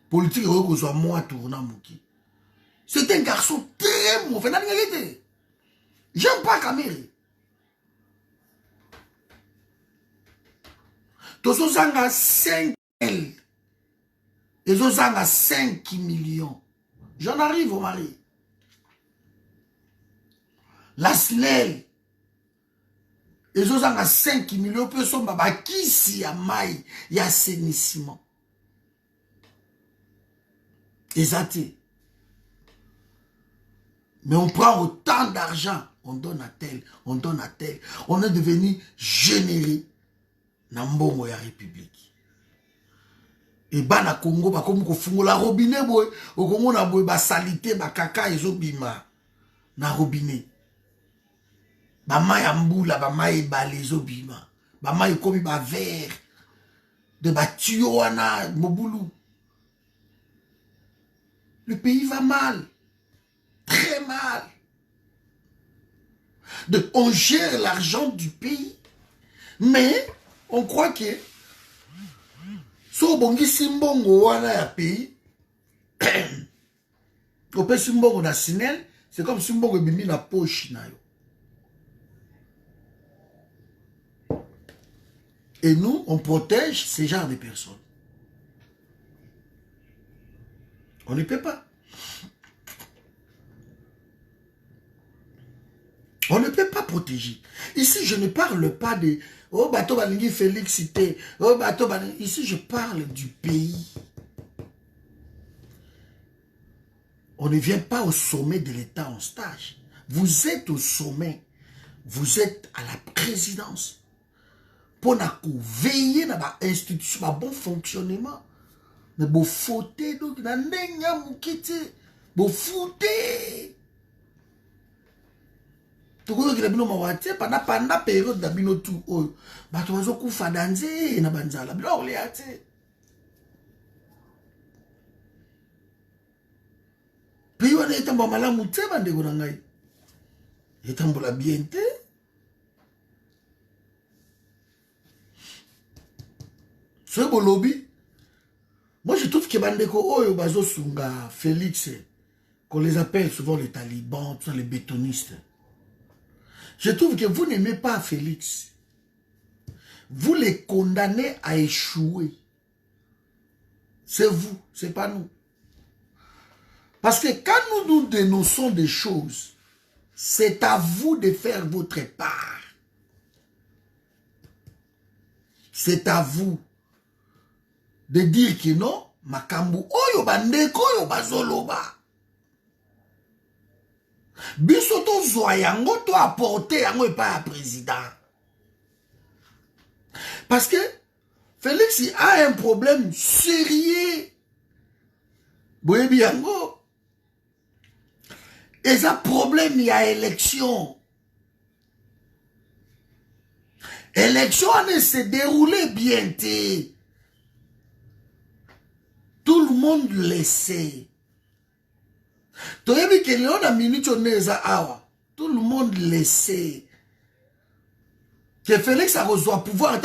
politique soit moi tournant mouki. C'est un garçon très mauvais. J'aime pas Kamere. Tozozanga 5 L. Et Zozanga 5 millions. J'en arrive au mari. La SNEL. Et Zozanga 5 millions. Peu son baba qui si a maille. Il y a assainissement. Exacté. Mais on prend autant d'argent, on donne à tel, on donne à tel. On est devenu généreux dans mbongo ya République. Et bana Congo, comme ko fungola robinet boy, au Congo na boy ba salité ba kaka ezobima na robinet. Ba mai ambula ba mai balé ezobima. Ba mai komi ba verre de ba tuyau wana mobulu. Le pays va mal. Très mal. On gère l'argent du pays, mais on croit que si on bongi simbongo wana ya pays, on peut simbongo na SNEL, c'est comme simbongo bimi na poche na yo. Et nous, on protège ces genres de personnes. On ne peut pas. On ne peut pas protéger. Ici, je ne parle pas de oh bateau balingi Félixité, oh bateau balingi. Ici, je parle du pays. On ne vient pas au sommet de l'État en stage. Vous êtes au sommet. Vous êtes à la présidence. Pour veiller dans l'institution, bon fonctionnement. Mais vous fautez, donc, vous fautez. tokoyokela bino mawa te pendant période na bino tout oyo bato bazokufa na nze na banzala bino akolia te pays wana etambola malamu te bandeko na ngai etambola bien te. Ce bolobi, moi je trouve que bandeko oyo bazo sunga Félix, qu'on les appelle souvent les talibans, les bétonistes. Je trouve que vous n'aimez pas Félix. Vous les condamnez à échouer. C'est vous, c'est pas nous. Parce que quand nous dénonçons des choses, c'est à vous de faire votre part. C'est à vous de dire que non, makambu oyo bandeko oyo bazoloba. Biso to zwa yango to apporter yango epa ya président. Parce que Félix a un problème sérieux. Boyebi yango. Et ça problème il y a élection. Élection ne se déroulait bien. Tout le monde le sait. Tout le monde le sait. Que Félix a reçu pouvoir,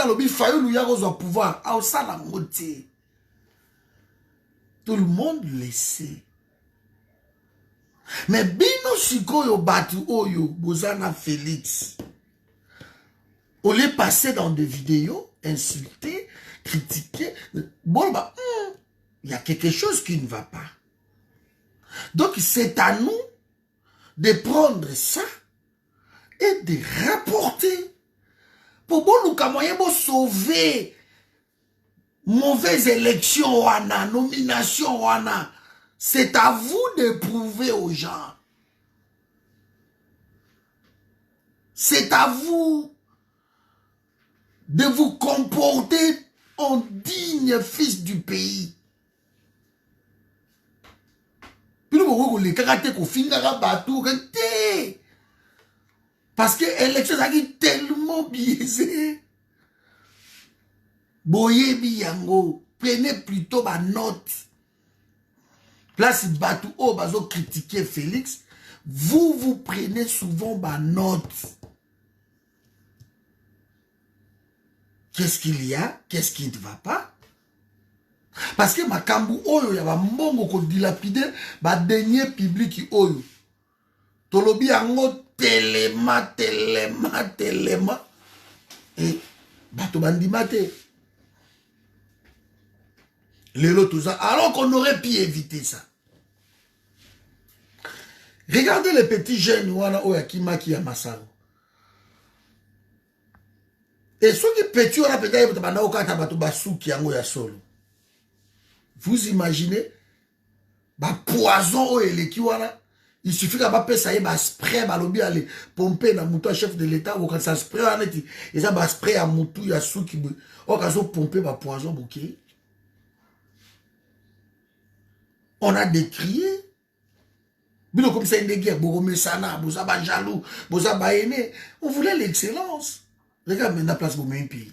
pouvoir. Tout le monde le sait. Mais bino sikoyo batu oyo bozana Félix. On les passer dans des vidéos, insulter, critiquer. Bon, bah, il y a quelque chose qui ne va pas. Donc, c'est à nous de prendre ça et de rapporter. Pour bon nous sauver mauvaise élection wana, nomination wana. C'est à vous de prouver aux gens. C'est à vous de vous comporter en digne fils du pays. Parce que l'élection est tellement biaisée. Boyebi yango, prenez plutôt ma note. Place Batou O bazo critiquer Félix, vous prenez souvent ma note. Qu'est-ce qu'il y a? Qu'est-ce qui ne va pas? Parce que makambu oyo ya ba mbongo ko dilapider ba denier public oyo. Tolobi yango telema. Et bato bandima te. Lelo tout ça. Alors qu'on aurait pu éviter ça. Regardez les petits jeunes wana oya kimaki ya Masalo. Et ceux qui petits wana peut-être banda okata bato basuki yango ya solo. Vous imaginez ba poison oyo eleki wana. Il suffit que ba pesa ye ba spray ba lobi aller pomper na mutu chef de l'état ou quand ça spray wana ti eza ba spray ya mutu ya suki o kazo pomper ba poison bouquet. On a décrié. Bilo comme ça une guerre, Boromé Sana, Boza ba jaloux, Boza ba aîné. On voulait l'excellence. Regarde maintenant place pour même pays.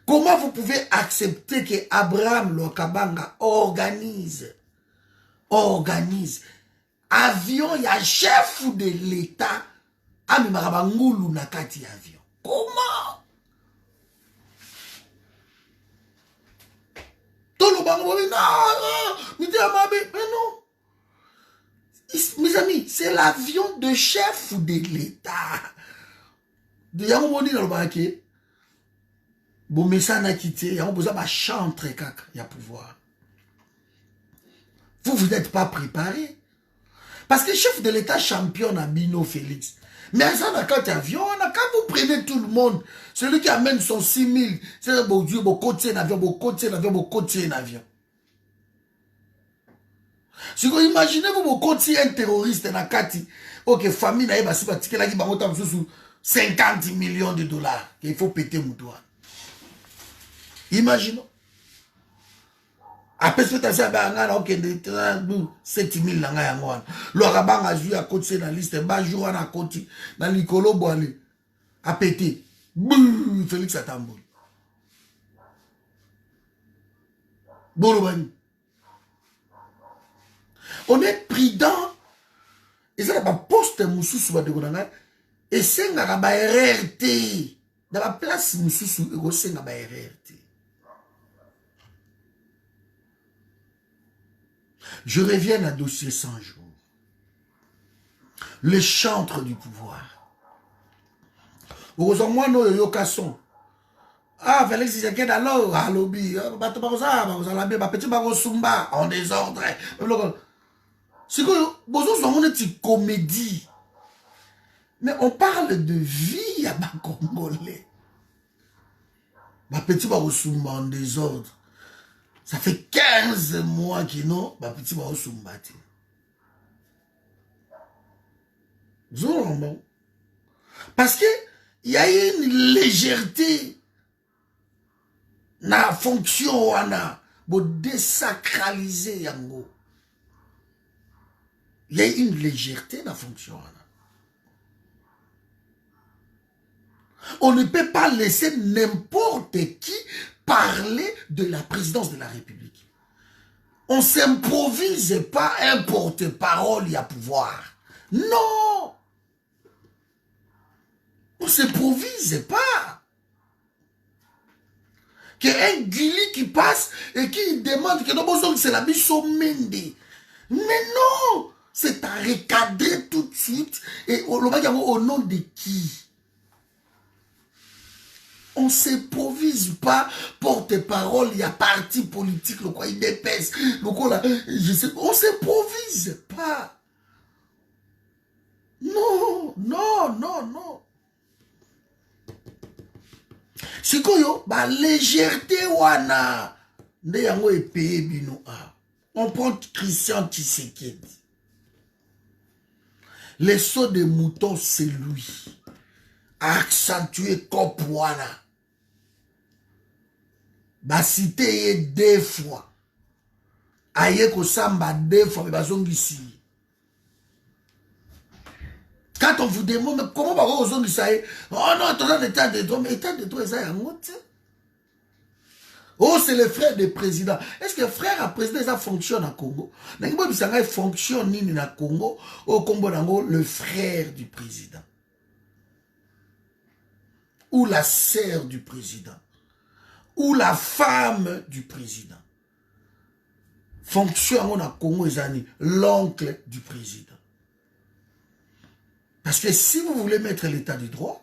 Comment vous pouvez accepter que Abraham Lokabanga organise avion, il y a chef de l'État, Ami Marabangulu Nakati avion. Comment? Tout le monde mais non. Mes amis, c'est l'avion de chef de l'État. De Yamomoni dans le banquier. Bon, mais ça n'a quitté. Yamon besoin de chanter kaka. Il y a pouvoir. Vous n'êtes pas préparé. Parce que chef de l'État champion à Bino Félix. Mais ça n'a qu'un avion. Quand vous prenez tout le monde, celui qui amène son 6000, c'est bon Dieu, bon côté d'avion, bon côté d'avion, bon côté d'avion. Si vous imaginez, vous continuez un terroriste dans Kati, ok, famille n'a pas si particulier, là, qui va sous 50 millions de dollars, qu'il faut péter mon doigt. Imaginons. Après, ce que tu as dit, 7 000 nanga yango. L'ora banga joué à côté dans la liste, bas jour à côté, dans l'icolo boale. A pété. Bouh, Félix Atamboul. Bolobani. On est prudent. Et ça, pas poste moussous de Gonanga. Et c'est un RRT. Dans la place moussous, c'est un RRT. Je reviens à dossier 100 jours. Le chantre du pouvoir. Heureusement, nous, yokason. Ah, Félix Tshisekedi, alors, à lobby. Petit Sumba, en désordre. C'est que, on est une comédie. Mais on parle de vie à ma Congolais. Petit Sumba en désordre. Ça fait 15 mois qu'ils n'ont pas petit Sumba. Parce que il y a une légèreté dans la fonction pour désacraliser yango. Il y a une légèreté dans la fonction. On ne peut pas laisser n'importe qui parler de la présidence de la République. On ne s'improvise pas un porte-parole à pouvoir. Non! On ne s'improvise pas. Qu'un Guili qui passe et qui demande que c'est la biso Mende. Mais non! C'est à recadrer tout de suite. Et au nom de qui? On ne s'improvise pas porte-parole, il y a parti politique, le quoi, il dépaisse. On ne s'improvise pas. Non, non, non, non. C'est quoi, la légèreté, wana. On prend Christian Tshisekedi. Les sauts de moutons, c'est lui. Accentué comme wana. Ba cité 2 fois. Aye ko samba 2 fois, mais bazongi ici. Quand on vous demande comment vous avez ça, oh non, tu as l'état de droit, mais l'état de droit, ça y est. Oh, c'est le frère du président. Est-ce que le frère à président, ça fonctionne à Congo? Ça fonctionne ni à Congo, au Congo, le frère du président. Ou la sœur du président. Ou la femme du président. Fonctionne à Congo, l'oncle du président. Parce que si vous voulez mettre l'état du droit,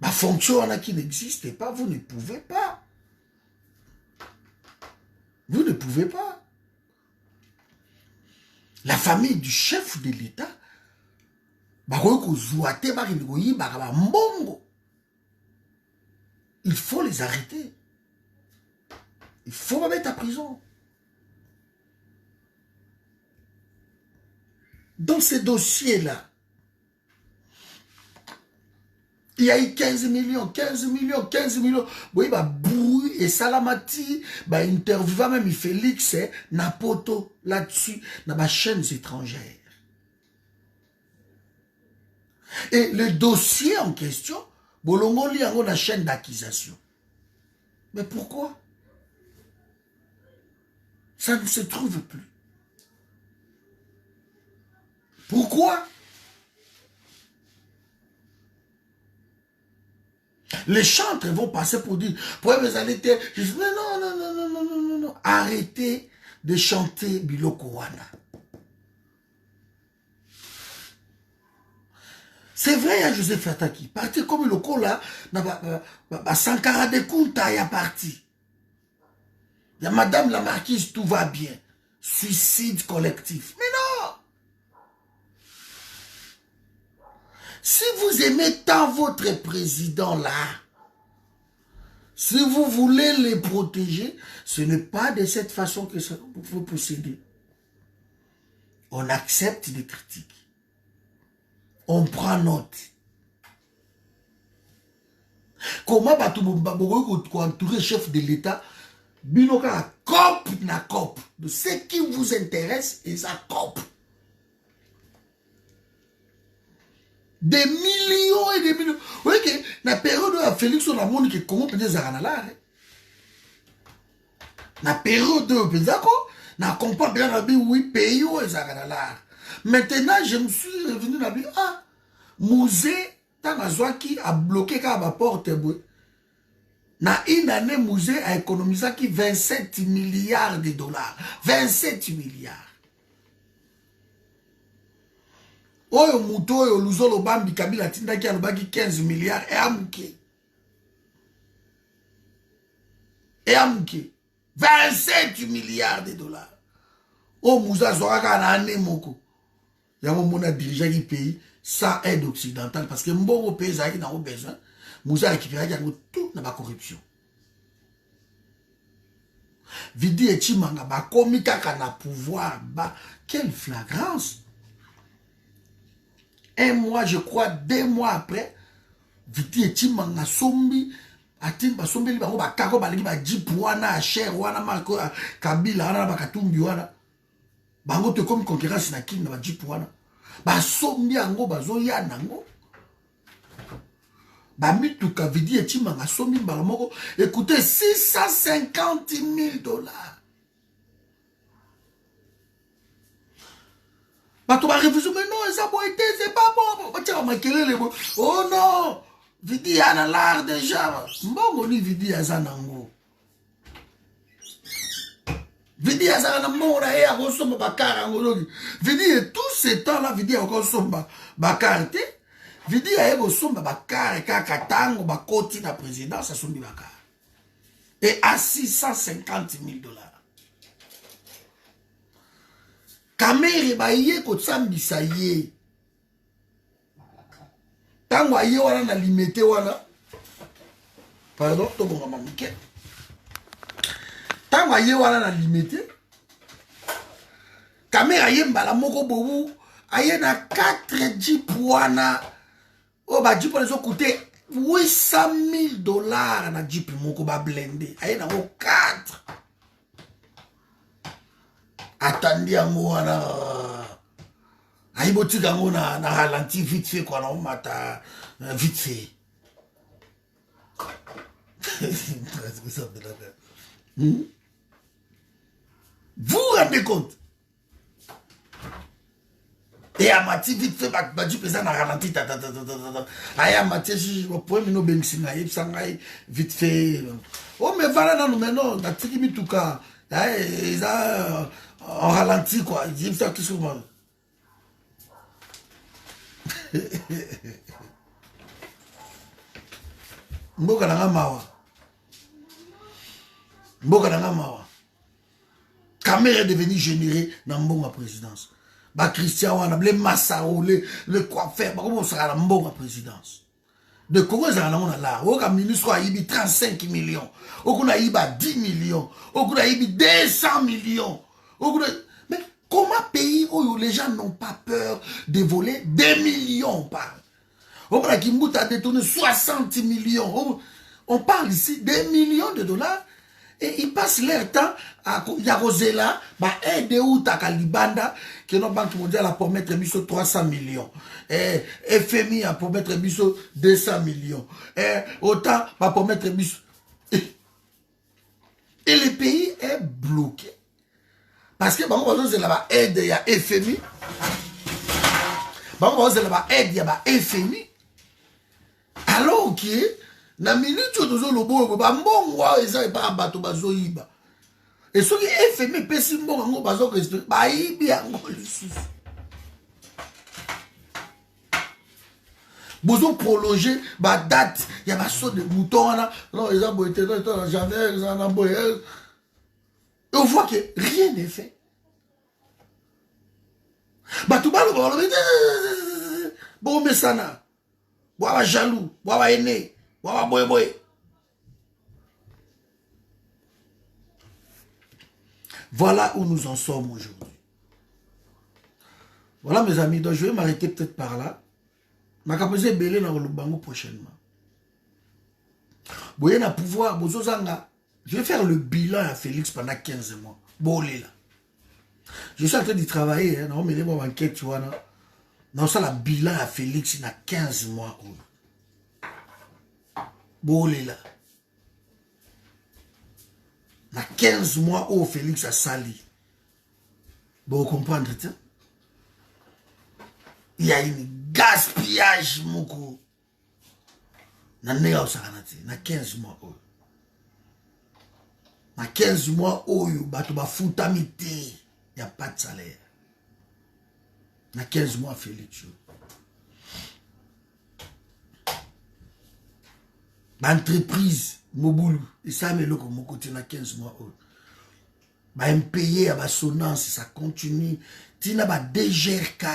la fonction qui n'existe pas, vous ne pouvez pas. Vous ne pouvez pas. La famille du chef de l'État, il faut les arrêter. Il faut les mettre à prison. Dans ces dossiers-là, il y a eu 15 millions. Oui, Bourou et Salamati, interviewa même Félix, Napoto là-dessus, dans les chaînes étrangères. Et le dossier en question, Bolongoli a une chaîne d'accusation. Mais pourquoi? Ça ne se trouve plus. Pourquoi? Les chantres vont passer pour dire, pour vous allez dire, non, arrêtez de chanter Biloko Wana. C'est vrai, il y a Joseph Ataki, parti comme le là, Sankara de Kunta est parti. Il y a Madame la Marquise, tout va bien. Suicide collectif. Mais non! Si vous aimez tant votre président là, si vous voulez les protéger, ce n'est pas de cette façon que ça vous procéder. On accepte des critiques. On prend note. Comment entourer le chef de l'État Binoka cop na cop de ce qui vous intéresse et ça cop. Des millions et des millions. Vous voyez que la période où Félix on a montré que Congo peut dire là. La période où Pézako n'a compris bien la vie oui pays où là. Maintenant je me suis revenu dans la vie ah musée Tanazwaki a bloqué quand ma porte na une année musée a économisé 27 milliards de dollars. 27 milliards. Oyo muto oyo luzolo bambi Kabila tindaki alobaki 15 milliards et amuke. Et amuke. 27 milliards de dollars. O Moussa Zoraka na année moko. Yango mona dirigeant du pays sans aide occidentale parce que mbongo pays a n'a besoin. Moussa récupéré yango tout na ba corruption. Vidi et Chimanga ba komi kaka na pouvoir ba quelle flagrance. Un mois, je crois, 2 mois après, Viti et Chimanga sombi, atimba sombi li bango ba kako ba ligi ba jeep wana cher wana marko Kabila wana ba katumbi wana. Bango te comme concurrence na kin na ba jeep wana. Ba sombi ango bazo ya nango. Ba mituka Viti et Chimanga sombi ba moko écoutez 650 000 dollars. Bah, tu vas refuser, mais non, ça va être, c'est pas bon. Tu vas m'acquérir les mots. Oh non, Vidi a l'art déjà. Bon, on dit Vidi a Zanango. Vidi a Zanango, on a encore son bakar. Vidi, et tout ce temps-là, Vidi a encore son bakar. Vidi a encore son bakar, et kakatango, bakoti na présidence, à son bakar. Et à 650 000 dollars. Kamere ba ye ko tsambisa ye. Tango aye wana na limité wana. Pardon, to bonga mamike. Tango aye wana na limité. Kamere aye mbala moko bobu aye na 4 jeep wana. Oh ba jeep wana zo coûter 800 000 dollars na jeep moko ba blindé. Aye na 4. Attendez yango wana aiboti kango na ralenti vite fait quoi na mata vite fait. Vous rendez compte? Et à Mati vite fait bah du pesant na ralenti aya Mati si je pouvais no bensinga sangai vite fait. Oh mais voilà non mais non na tiki mituka ils a en ralenti quoi, ils disent ça tout souvent. Mboka nanga mawa. Mboka nanga mawa. Kamere est devenu généré dans Mbonga présidence. Ba Christian wana ble Massaro le coiffeur, ba comment sera la Mbonga présidence. De Congo ça na on là. Oka ministre a yibi 35 millions. Okuna yiba 10 millions. Okuna yibi 200 millions. Mais comment pays où les gens n'ont pas peur de voler 2 millions, on parle. On parle qui a détourné 60 millions. On parle ici 2 millions de dollars. Et ils passent leur temps à Yarosela, aide ou Takalibanda, que notre Banque mondiale a pour mettre 300 millions. Et FMI a pour mettre 200 millions. Et autant pour mettre et le pays est bloqué. Parce que c'est là-bas aide, il y a FMI. C'est là-bas aide, il y a FMI. Alors que, na minute où nous avons mbongwa eza pas bato bazoyiba. Et ce qui FMI pesi mbongo ngo bazo rester ba yibi yango lisusu. Bozo prolonger ba date, il y a ba saut de mouton là, non ils ont boité dans janvier, ils ont boyé. Et on voit que rien n'est fait. Bato balo bon mesana. Boa jaloux, boa aîné. Voilà où nous en sommes aujourd'hui. Voilà mes amis, donc je vais m'arrêter peut-être par là. Ma capacité belé dans le bango prochainement. Boye na pouvoir, bozozanga Je vais faire le bilan à Félix pendant 15 mois. Bon, là. Je suis en train d'y travailler. Hein, non, mais mon enquête, tu vois. Non, ça, le bilan à Félix, il a 15 mois. Bon, là. Il a 15 mois où Félix a sali. Bon, vous comprenez, ça? Il y a une gaspillage, mon coup. Il y a 15 mois. Il y a 15 mois où il y a pas de salaire. Il y a 15 mois, Félix. L'entreprise, Moboulou, et ça, mais là, comme côté, il y a 15 mois. Il payer à l'assonance, ça continue. Il y a des DGRK.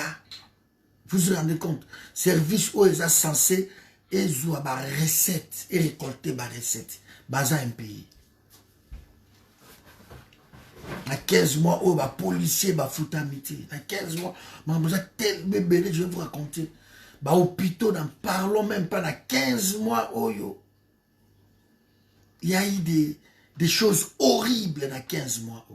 Vous vous rendez compte? Service où ils sont censés, ils ont des recettes, et récolter des recettes. Ils ont payé. Il y a 15 mois, où les policiers sont foutus à midi. Il y a 15 mois, vous avez tel bébé, je vais vous raconter. Les hôpitaux, n'en parlons même pas. Dans 15 mois, il y a eu des choses horribles dans 15 mois.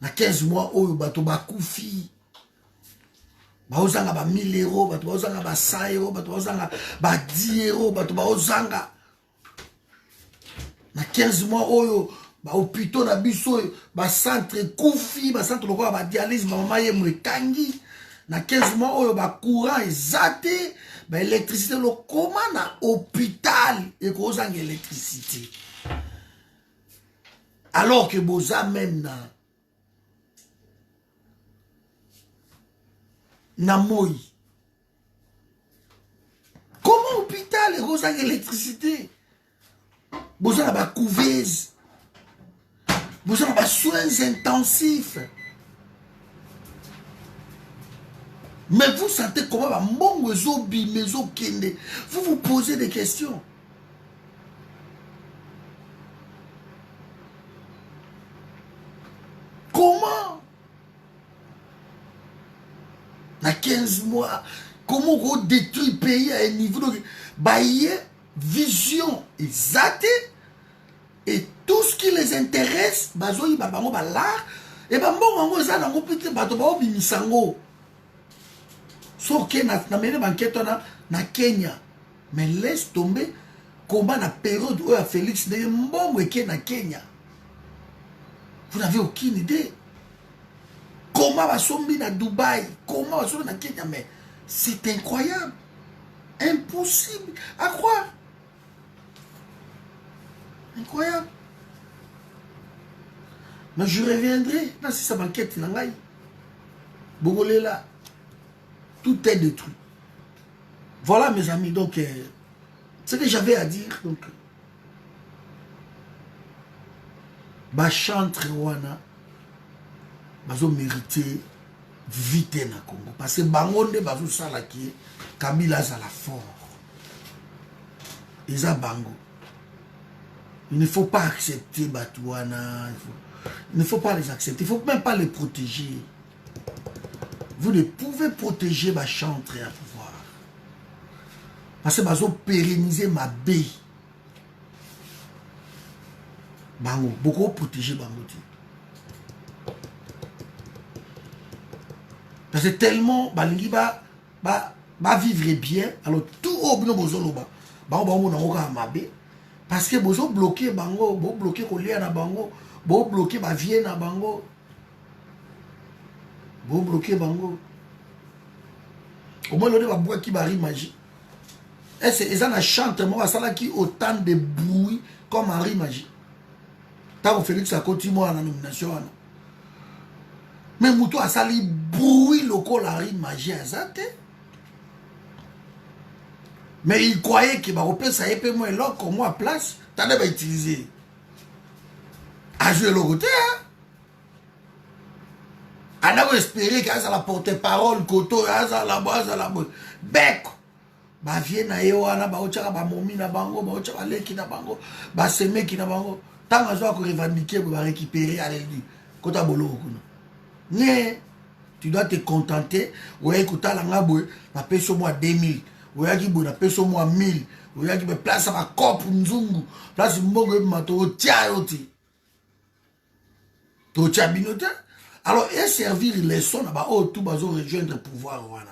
Dans 15 mois, il y a des koufi. Il y a 1000 euros, il y a 100 euros, il y a 10 euros, il y a na 15 mois oyo ba hôpitaux na biso ba centre koufi ba centre lokwa ba dialyse mama ye mwekangi na 15 mois oyo ba courant ezate ba électricité lo koma na hôpital et kozanga électricité alors que boza même na moi comment hôpital et kozanga électricité. Vous avez des couveuses. Vous avez des soins intensifs. Mais vous sentez comment vous vous posez des questions. Comment? Dans 15 mois, comment vous détruisez le pays à un niveau de vision exacte et tout ce qui les intéresse bazoyi babango balar et bambongo eza nango pite bato baobimisango soki na mene banquete na Kenya mais laisse tomber comment na période où Félix de mbongo eke na Kenya vous n'avez aucune idée comment basombi na Dubaï comment basombi na Kenya mais c'est incroyable impossible à croire. Incroyable. Mais je reviendrai. Là, si ça m'inquiète, Bogolé là, tout est détruit. Voilà mes amis, donc, ce que j'avais à dire, donc, Bachantre Wana, bazo mérité vite na Congo. Parce que Bangonde bazo salaki, Kabila za la fort. Ils ont Bango. Il ne faut pas accepter Batouana. Il ne faut pas les accepter. Il ne faut même pas les protéger. Vous ne pouvez protéger ma chantre à pouvoir. Parce que vous pérenniser ma baie. Bango. Beaucoup protéger Bango. Parce que tellement, Balingi va vivre bien. Alors tout au bout de Bango ma baie. Parce que vous bloquez Bango, vous bloquez Kolia na Bango, vous bloquez Bavie na Bango. Vous bloquez Bango. Au moins, le bois qui va magie. Et c'est un chantement, ça qui autant de bruit comme Henri Magie. Tant que Félix a continué à la nomination. Mais Moutou a sali bruit local Henri Magie à Zate. Mais il croyait que ça y est moins là comme moi à place, t'as déjà utilisé. À jouer le côté, hein? On a espéré qu'il y a la porte-parole, Koto, il y a la base, Bec. Ba vie na yo wana ba ochaka ba momi na bango, ba ochaka leki na bango, ba seme ki na bango. Tant que ko revendiquer ba récupérer à l'élu. Kota bolo kuno. Mais tu dois te contenter, ouais écouta la ngabwe, ba peso moi 2000. oyaki boye na peso mwa 1000 oyaki be place ma kope nzungu place mbongo ebima totia yo te totia bino te alors et servir leçon na baoyo tout bazo rejoindre pouvoir wana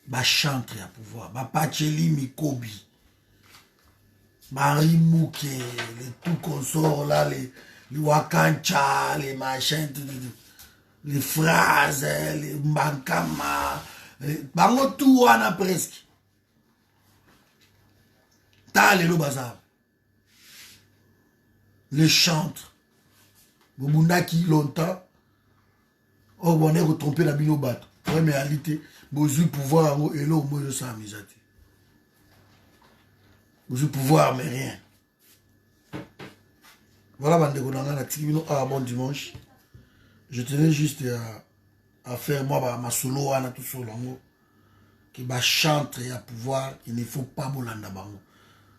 bachantre ya pouvoir bapacheli mikobi Marie Mouke les tout consorts là les Wakancha les machins les phrases les Mbankama bango tout wana presque ta lelo bazar les chantres bobundaki longtemps oh bon est retrompé la bino bato en réalité bozu pouvoir ngo elo moyo sa misati bozu pouvoir mais rien voilà bandeko nanga na tibino ah bon dimanche je tenais juste à faire moi ma solo wana tout solo ngo qui ba chantre et à pouvoir il ne faut pas bolanda bango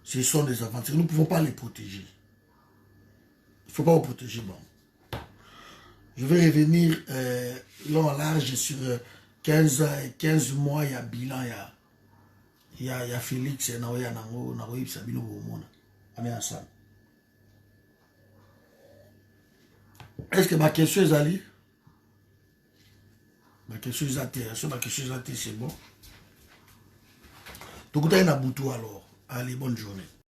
ce sont des aventures nous ne pouvons pas les protéger il ne faut pas les protéger bon je vais revenir long large sur 15 mois il y a bilan il y a Félix et Naoya Nango Naoya Sabino Bomona on est ensemble. Est-ce que ma question est allée? Ma question est allée, ma question est allée, c'est bon. Donc, tu as un aboutou alors. Allez, bonne journée.